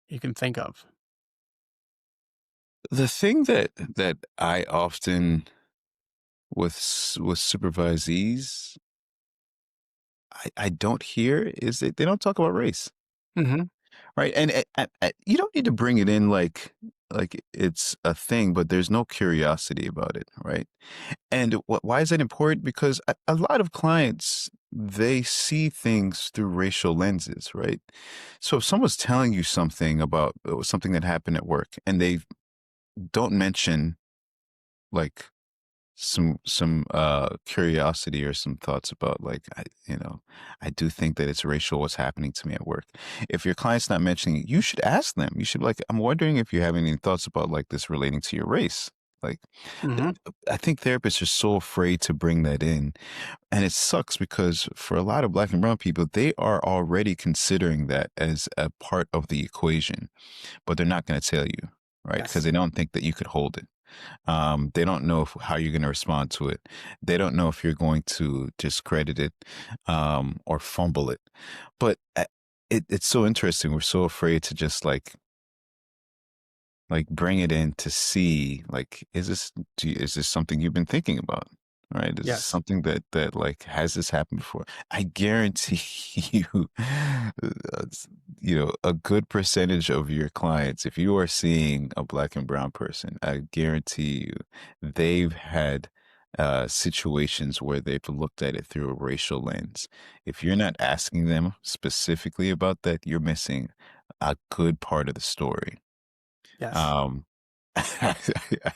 you can think of. The thing that I often with supervisees, I don't hear is that they don't talk about race, Hmm. right? And you don't need to bring it in like it's a thing, but there's no curiosity about it, right? And why is that important? Because a lot of clients, they see things through racial lenses, right? So if someone's telling you something about something that happened at work and they don't mention like some curiosity or some thoughts about like I do think that it's racial what's happening to me at work. If your client's not mentioning it, you should ask them. You should like, I'm wondering if you have any thoughts about like this relating to your race. Like Hmm. I think therapists are so afraid to bring that in, and it sucks because for a lot of black and brown people, they are already considering that as a part of the equation, but they're not going to tell you, right? Because Yes. they don't think that you could hold it. They don't know how you're going to respond to it. They don't know if you're going to discredit it, or fumble it. But it's so interesting. We're so afraid to just like bring it in to see like is this something you've been thinking about, right? Is this Yes. something that like has this happened before? I guarantee you, a good percentage of your clients, if you are seeing a black and brown person, I guarantee you they've had situations where they've looked at it through a racial lens. If you're not asking them specifically about that, you're missing a good part of the story. Yes. um, I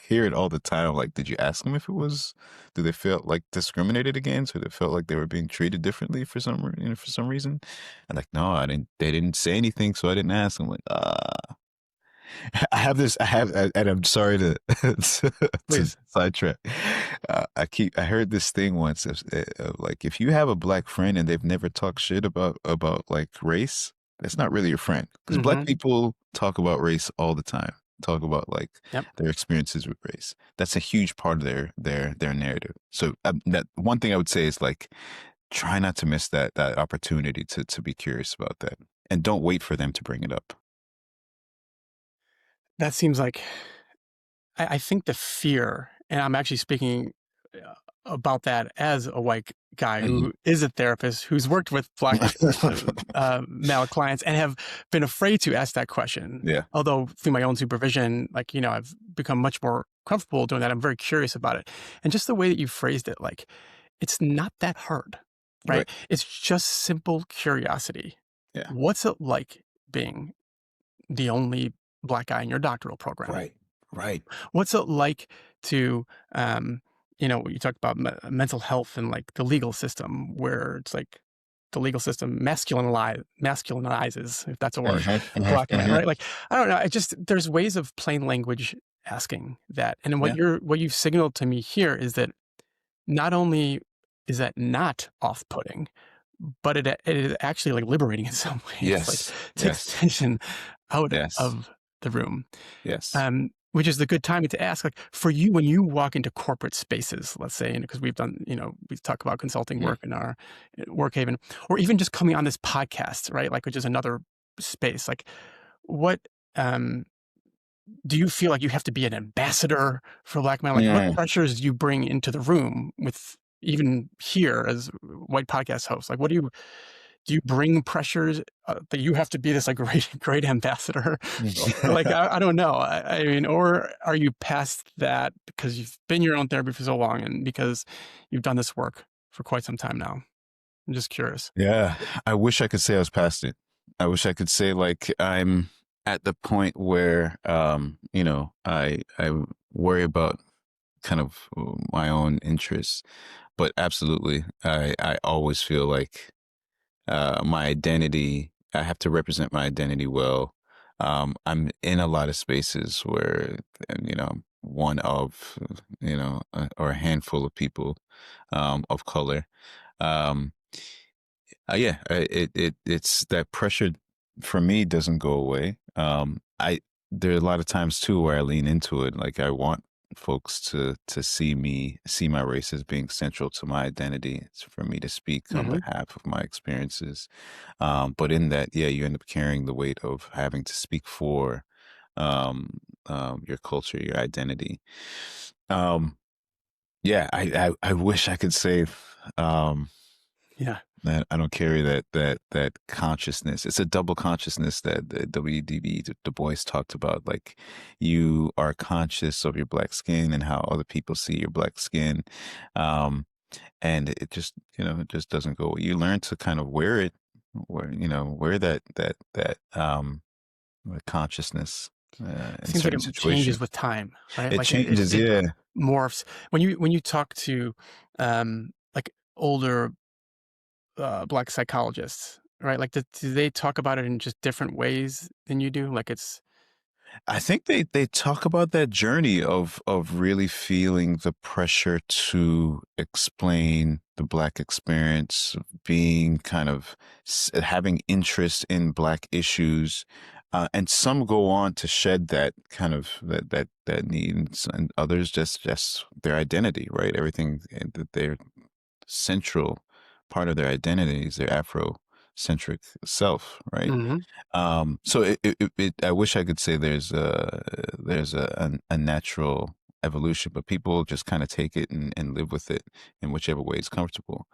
hear it all the time. Like, did you ask them if it was, do they feel like discriminated against, or they felt like they were being treated differently for for some reason? And like, no, I didn't. They didn't say anything, so I didn't ask. I'm like, and I'm sorry to to Please. sidetrack. I heard this thing once of like, if you have a black friend and they've never talked shit about like race, that's not really your friend, because black Hmm. people talk about race all the time. Talk about like Yep. their experiences with race. That's a huge part of their narrative. So that one thing I would say is like, try not to miss that opportunity to be curious about that, and don't wait for them to bring it up. That seems like I think the fear, and I'm actually speaking about that as a white guy Mhm. who is a therapist who's worked with black male clients and have been afraid to ask that question. Yeah. Although through my own supervision, like, I've become much more comfortable doing that. I'm very curious about it. And just the way that you phrased it, like, it's not that hard, right? Right. It's just simple curiosity. Yeah. What's it like being the only black guy in your doctoral program? Right. Right. What's it like to, you talked about mental health and like the legal system, where it's like the legal system masculinizes, if that's a word, Uh-huh. Uh-huh. black men, Uh-huh. right? Like, I don't know. I just there's ways of plain language asking that, and Yeah. what you've signaled to me here is that not only is that not off-putting, but it is actually like liberating in some ways. Like, Yes. takes Yes. tension out Yes. of the room. Yes. Which is the good timing to ask, like, for you, when you walk into corporate spaces, let's say, because we've talked about consulting Mm. work in our work haven, or even just coming on this podcast, right? Like, which is another space. Like, what um, do you feel like you have to be an ambassador for Black men? Like, what Mm. pressures do you bring into the room with even here as white podcast hosts? Like, what do you bring pressures that you have to be this like great ambassador? Like, I don't know. I mean, or are you past that because you've been your own therapy for so long and because you've done this work for quite some time now? I'm just curious. Yeah. I wish I could say I was past it. I wish I could say like I'm at the point where I worry about kind of my own interests. But absolutely, I always feel like my identity, I have to represent my identity well. I'm in a lot of spaces where, one of, or a handful of people of color. Um, yeah, it's that pressure for me doesn't go away. There are a lot of times too where I lean into it. Like I want folks to see my race as being central to my identity. It's for me to speak on Hmm. behalf of my experiences. But in that, yeah, you end up carrying the weight of having to speak for um, your culture, your identity. Um, Yeah, I wish I could say um, Yeah. that I don't carry that consciousness. It's a double consciousness that the WDB Du Bois talked about. Like you are conscious of your black skin and how other people see your black skin, um, and it just it just doesn't go. You learn to kind of wear it, wear that consciousness in Seems like certain it changes situations. with time, right? It Like it, changes, it yeah. morphs when you talk to like older black psychologists, right? Like do they talk about it in just different ways than you do? Like it's I think they talk about that journey of really feeling the pressure to explain the black experience, of being kind of having interest in black issues, and some go on to shed that kind of that need, and others just their identity, right? Everything that their central part of their identity is their Afrocentric self, right? Mhm. So I wish I could say there's a natural evolution, but people just kind of take it and live with it in whichever way is comfortable.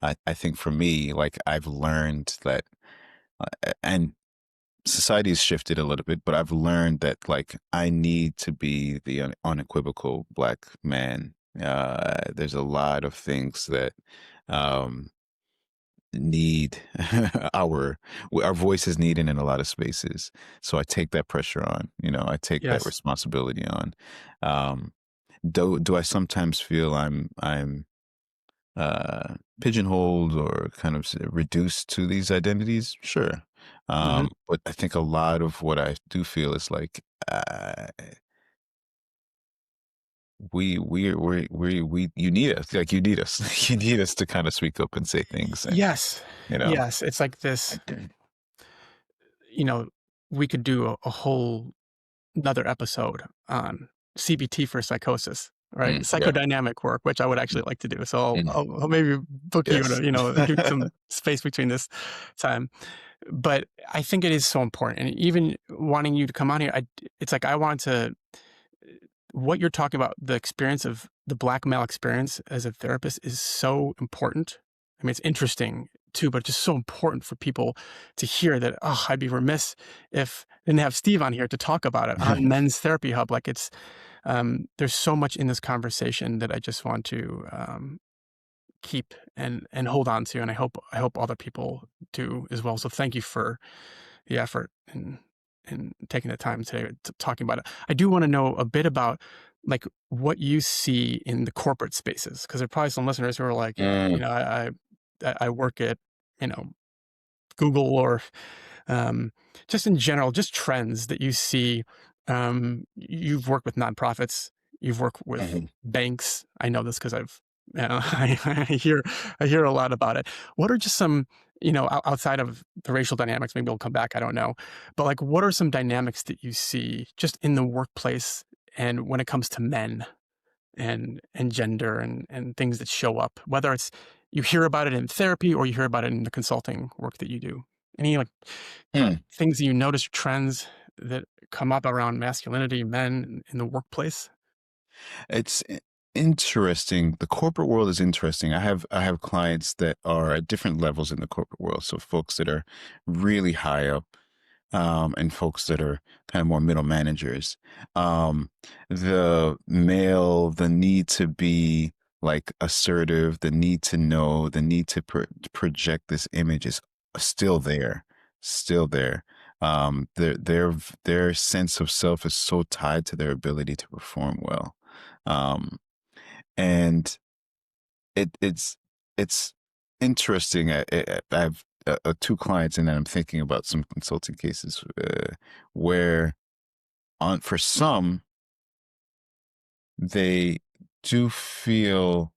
I think for me, like I've learned that, and society has shifted a little bit, but I've learned that like I need to be the unequivocal black man. There's a lot of things that um, need our our voice is needed in a lot of spaces. So I take that pressure on, I take that Yes. responsibility on. um do I sometimes feel I'm pigeonholed or kind of reduced to these identities? Sure. Mhm. But I think a lot of what I do feel is like we you need us, like you need us you need us to kind of speak up and say things, and Yes. you know Yes. It's like this, you know, we could do a whole another episode on CBT for psychosis, right? yeah. Psychodynamic work, which I would actually like to do. So Mm. I'll maybe book you Yes. to, give you some space between this time. But I think it is so important. And even wanting you to come on here, it's like I want to, what you're talking about, the experience of the black male experience as a therapist is so important. I mean, it's interesting too, but just so important for people to hear that, oh, I'd be remiss if I didn't have Steve on here to talk about it on Men's Therapy Hub. Like there's so much in this conversation that I just want to keep and hold on to. And I hope other people do as well. So thank you for the effort and taking the time today to talking about it. I do want to know a bit about like what you see in the corporate spaces, because there are probably some listeners who are like, yeah, Mm, I work at, you know, Google or just in general, just trends that you see. You've worked with nonprofits, you've worked with mhm. banks. I know this because I hear a lot about it. What are just some, outside of the racial dynamics? Maybe we'll come back. I don't know, but like, what are some dynamics that you see just in the workplace and when it comes to men and gender and things that show up, whether it's you hear about it in therapy or you hear about it in the consulting work that you do. Any like Hmm. things that you notice, trends that come up around masculinity, men in the workplace? It's interesting. The corporate world is interesting. I have clients that are at different levels in the corporate world. So folks that are really high up, and folks that are kind of more middle managers. Um, the need to be like assertive, the need to know, the need to project this image is still there, still there. Their sense of self is so tied to their ability to perform well. Um, and it's interesting. I have two clients, and then I'm thinking about some consulting cases where, on for some, they do feel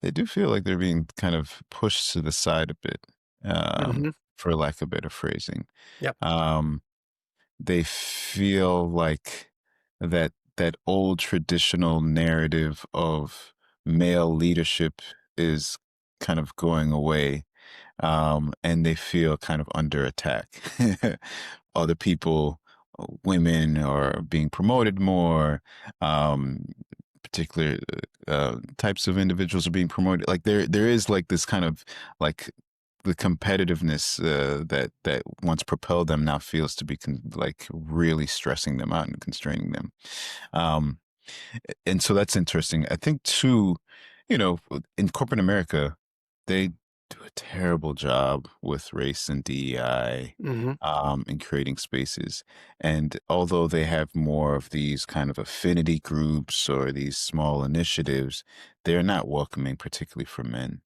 they do feel like they're being kind of pushed to the side a bit, Hmm. for lack of better phrasing. Yep. Um, they feel like that old traditional narrative of male leadership is kind of going away, and they feel kind of under attack. Other people, women, are being promoted more, um, particular types of individuals are being promoted. Like there is like this kind of like the competitiveness that once propelled them now feels to be like really stressing them out and constraining them. Um, and so that's interesting. I think too, in corporate America, they do a terrible job with race and DEI, Hmm. in creating spaces. And although they have more of these kind of affinity groups or these small initiatives, they're not welcoming, particularly for men.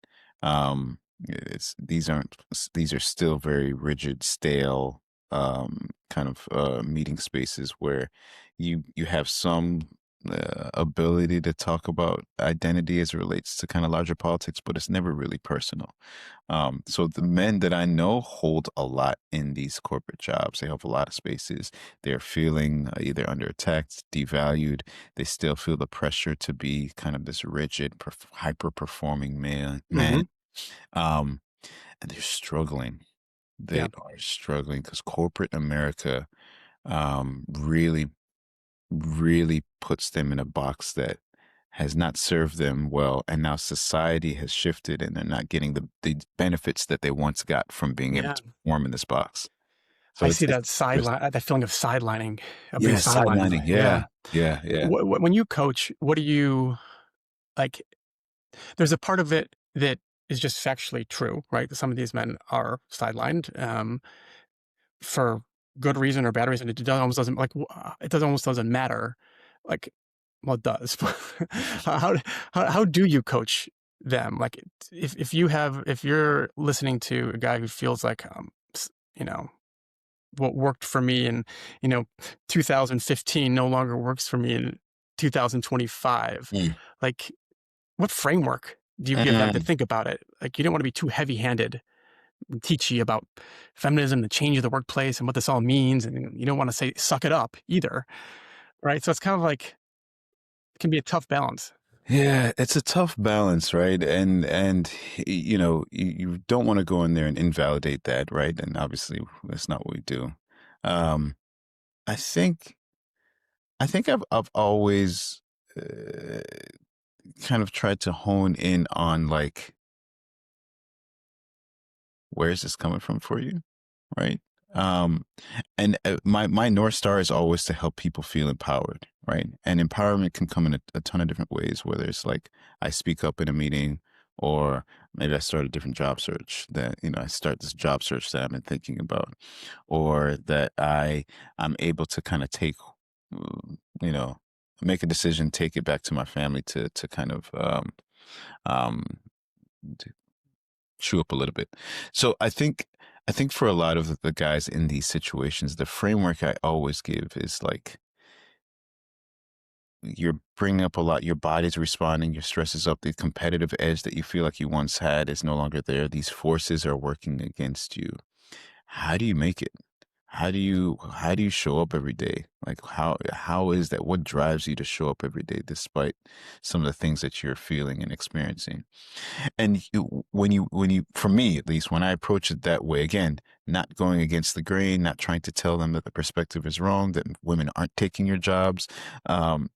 These are still very rigid, stale, kind of meeting spaces where you have some ability to talk about identity as it relates to kind of larger politics, but it's never really personal. So the men that I know hold a lot in these corporate jobs. They have a lot of spaces. They're feeling either under attack, devalued. They still feel the pressure to be kind of this rigid, hyper performing man. Hmm. Um, and they're struggling. They Yeah. are struggling because corporate America really really puts them in a box that has not served them well. And now society has shifted and they're not getting the benefits that they once got from being able Yeah. to perform in this box. So I see it's that sideline, that feeling of sidelining, of being yeah, sidelined. sidelining. Yeah. Yeah. Yeah. Yeah. When you coach, what do you like? There's a part of it that is just factually true, right? That some of these men are sidelined for good reason or bad reason. It doesn't, almost doesn't like it doesn't almost doesn't matter. Like, well, it does. But how how do you coach them? Like, if you're listening to a guy who feels like you know what worked for me in you know 2015 no longer works for me in 2025, Mm. like what framework do you give them to Mm. think about it? Like, you don't want to be too heavy-handed and teachy about feminism, the change of the workplace, and what this all means, and you don't want to say "suck it up" either, right? So it's kind of like it can be a tough balance. Yeah, it's a tough balance, right? And you don't want to go in there and invalidate that, right? And obviously that's not what we do. Um, I think I've always uh, kind of tried to hone in on like where is this coming from for you, right? Um, and my North Star is always to help people feel empowered, right? And empowerment can come in a ton of different ways, whether it's like I speak up in a meeting, or maybe I start a different job search that I start this job search that I've been thinking about, or that I'm able to kind of take, you know, make a decision, take it back to my family to kind of um chew up a little bit. So I think for a lot of the guys in these situations, the framework I always give is like you're bringing up a lot, your body's responding, your stress is up, the competitive edge that you feel like you once had is no longer there. These forces are working against you. How do you make it? How do you show up every day? Like how is that? What drives you to show up every day despite some of the things that you're feeling and experiencing? And when you, for me at least, when I approach it that way, again, not going against the grain, not trying to tell them that the perspective is wrong, that women aren't taking your jobs, um,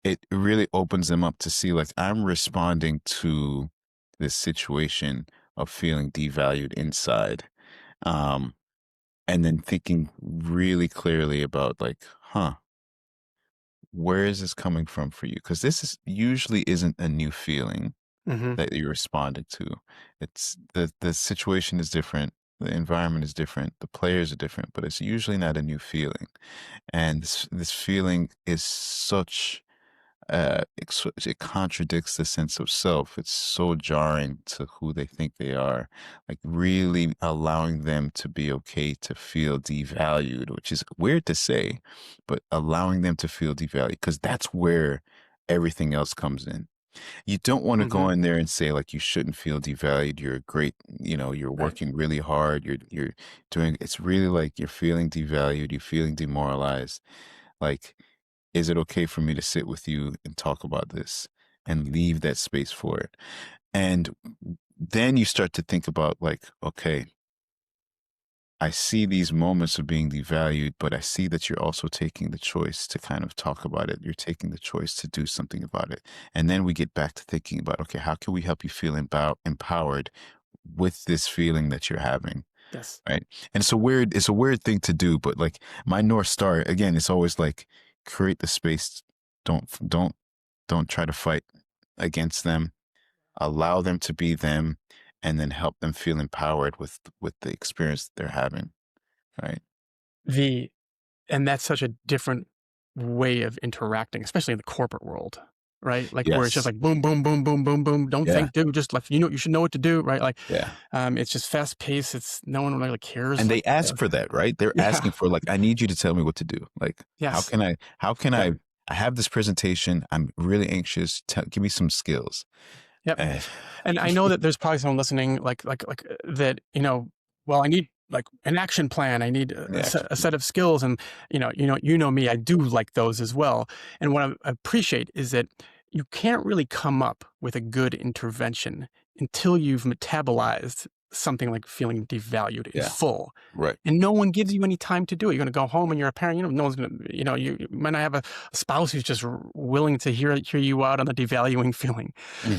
it really opens them up to see like I'm responding to this situation of feeling devalued inside. Um, and then thinking really clearly about like, where is this coming from for you? Because this is usually isn't a new feeling Hmm. that you're responding to. It's the situation is different, the environment is different, the players are different, but it's usually not a new feeling. And this feeling is such it contradicts the sense of self. It's so jarring to who they think they are. Like really allowing them to be okay to feel devalued, which is weird to say, but allowing them to feel devalued because that's where everything else comes in. You don't want to Hmm. go in there and say like you shouldn't feel devalued. You're great, you're Right. working really hard. You're doing it's really like you're feeling devalued, you're feeling demoralized. Like, is it okay for me to sit with you and talk about this and leave that space for it? And then you start to think about like, okay, I see these moments of being devalued, but I see that you're also taking the choice to kind of talk about it. You're taking the choice to do something about it. And then we get back to thinking about, okay, how can we help you feel empowered with this feeling that you're having? Yes. Right. And it's a weird thing to do, but like my North Star, again, it's always like create the space. Don't, don't, don't try to fight against them. Allow them to be them, and then help them feel empowered with the experience that they're having. Right. The and that's such a different way of interacting, especially in the corporate world, right? Like where it's just Yes. like boom, boom, boom, boom, boom, boom. Don't Yeah. think, dude. Just like you should know what to do, right? Like, Yeah. it's just fast paced. It's no one really cares. And Like, they ask for that, right? They're yeah, asking for like, I need you to tell me what to do. Like, yes, how can yep, I have this presentation. I'm really anxious. Give me some skills. yep. Uh, And I know that there's probably someone listening, like that. Well, I need like an action plan. I need yeah. a set of skills, and you know me. I do like those as well. And what I appreciate is that you can't really come up with a good intervention until you've metabolized something like feeling devalued in Yeah. full. Right. And no one gives you any time to do it. You're going to go home and you're a parent. No one's going to, you might not have a spouse who's just willing to hear you out on the devaluing feeling.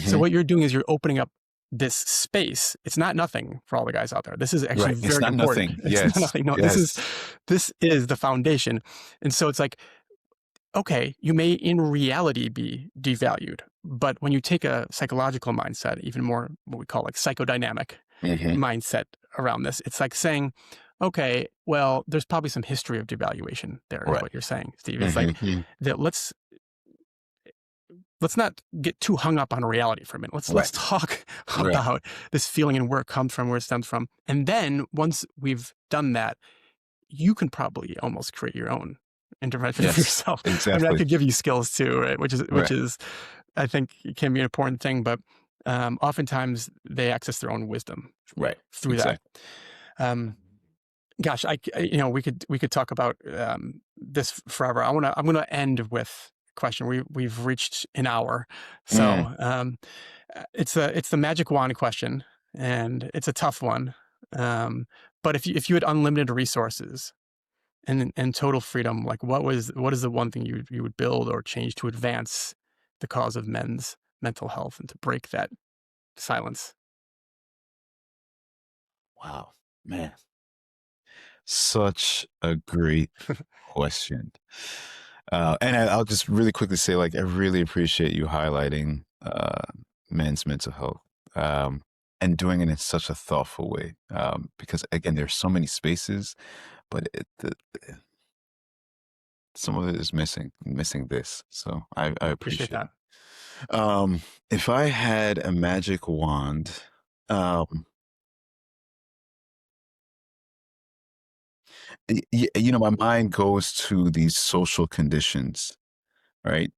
So Hmm. what you're doing is you're opening up this space. It's not nothing for all the guys out there. This is actually Right. It's very not important. nothing. It's not Yes. nothing. No, Yes. this is the foundation. And so it's like, okay, you may in reality be devalued, but when you take a psychological mindset, even more what we call like psychodynamic Hmm. mindset around this, it's like saying, okay, well, there's probably some history of devaluation there, is Right. what you're saying, Steve. It's like Hmm. that let's not get too hung up on reality for a minute. Let's Right. talk Right. about this feeling and where it comes from, where it stems from. And then once we've done that, you can probably almost create your own intervention for Yes. yourself. I mean, I Exactly. could give you skills too, right? Which Right. is, I think, it can be an important thing. But oftentimes they access their own wisdom Right. through that. Exactly. Um, gosh, we could talk about this forever. I'm gonna end with a question. We've reached an hour, Mm. so it's the magic wand question, and it's a tough one. But if you had unlimited resources and total freedom, like what is the one thing you would build or change to advance the cause of men's mental health and to break that silence? Wow, man. Such a great question. And I'll just really quickly say, like, I really appreciate you highlighting men's mental health, and doing it in such a thoughtful way. Because again, there's so many spaces, but some of it is missing this. So I Appreciate appreciate that. it. If I had a magic wand, um, my mind goes to these social conditions, right?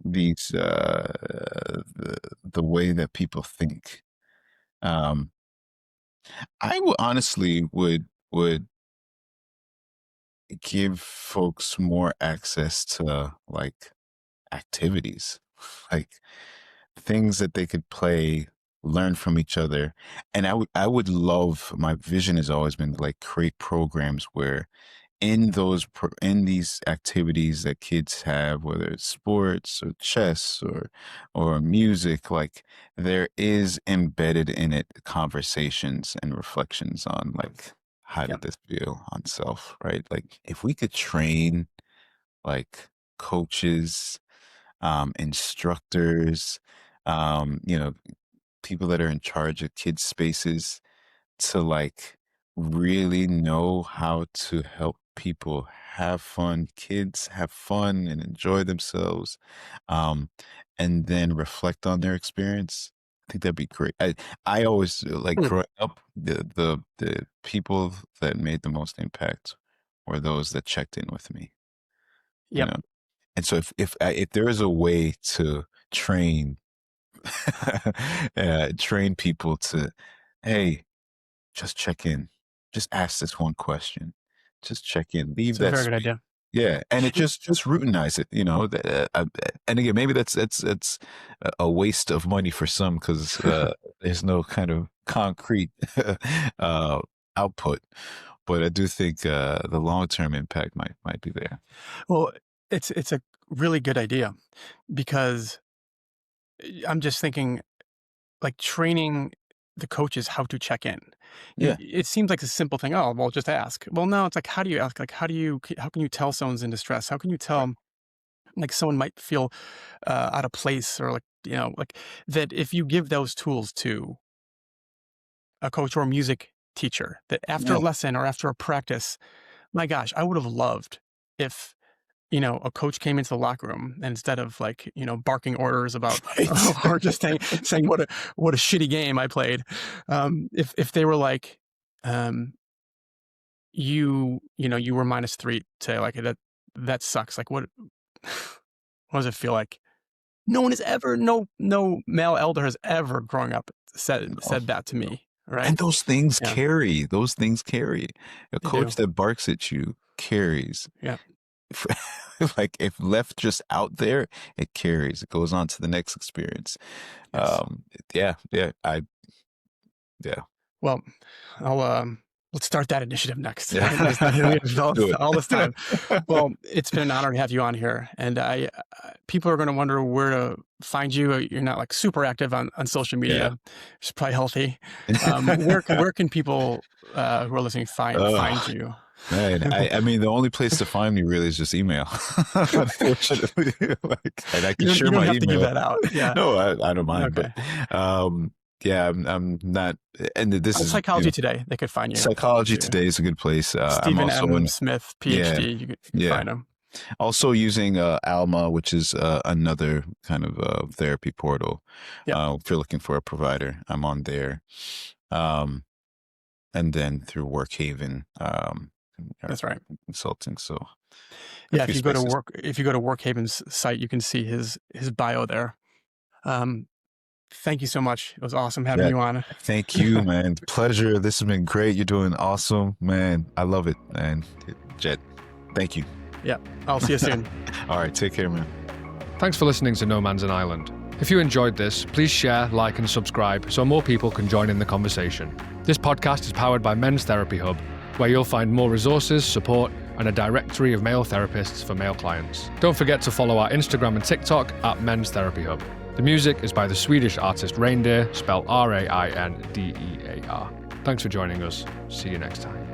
These the way that people think. Um, I would honestly would give folks more access to like activities, like things that they could play, learn from each other. And I would love, my vision has always been to like create programs where in these activities that kids have, whether it's sports or chess or music, like there is embedded in it conversations and reflections on like how Yep. did this feel on self, right? Like if we could train like coaches, instructors, people that are in charge of kids spaces to like really know how to help people have fun, kids have fun and enjoy themselves, um, and then reflect on their experience. I think that'd be great. I always like Hmm. growing up, the people that made the most impact were those that checked in with me, you Yep. know. And so if there is a way to train train people to, hey, just check in. Just ask this one question. Just check in. Leave It's a that very good space. idea. Yeah, and it just routinize it. And again, maybe that's a waste of money for some because there's no kind of concrete output, but I do think the long-term impact might be there. Well, it's a really good idea because I'm just thinking like training the coaches how to check in. Yeah, It seems like a simple thing. Oh, well, just ask. Well, no, it's like, how do you ask? Like, how can you tell someone's in distress? How can you tell like someone might feel out of place or like, like that if you give those tools to a coach or a music teacher, that after a yeah, lesson or after a practice, my gosh, I would have loved if a coach came into the locker room and instead of like, barking orders about right. or just saying what a shitty game I played, if they were like, you were -3 today, like that sucks. Like what does it feel like? No one has ever, no male elder has ever growing up No. said that to me, right? And those things Yeah, carry. Those things carry. A they do. coach that barks at you carries. Yeah. Like if left just out there, it carries. It goes on to the next experience. Yes. Yeah, yeah. Yeah, Well, I'll let's start that initiative next. yeah. We have Do all this time. it. Well, it's been an honor to have you on here, and people are going to wonder where to find you. You're not like super active on social Yeah. media, which is probably healthy. Where can people who are listening find Oh, you? man. I mean, the only place to find me really is just email. Unfortunately, and I can You share don't my have to give email. that out. Yeah. No, I don't mind, Okay. but yeah, I'm not. And this On is, Psychology Today, they could find you. Psychology Too. Today is a good place. I'm Stephen also M. in, Smith, yeah, PhD. You can yeah. find him. Also using Alma, which is another kind of therapy portal. Yeah. If you're looking for a provider, I'm on there. And then through Workhaven, That's right. consulting. So a Yeah, few if you go to spaces. Workhaven's site, you can see his bio there. Thank you so much. It was awesome having Yeah. you on. Thank you, man. Pleasure. This has been great. You're doing awesome, man. I love it, man. Jett, thank you. Yeah, I'll see you soon. All right, take care, man. Thanks for listening to No Man's an Island. If you enjoyed this, please share, like, and subscribe so more people can join in the conversation. This podcast is powered by Men's Therapy Hub, where you'll find more resources, support, and a directory of male therapists for male clients. Don't forget to follow our Instagram and TikTok at Men's Therapy Hub. The music is by the Swedish artist Reindeer, spelled Raindear. Thanks for joining us. See you next time.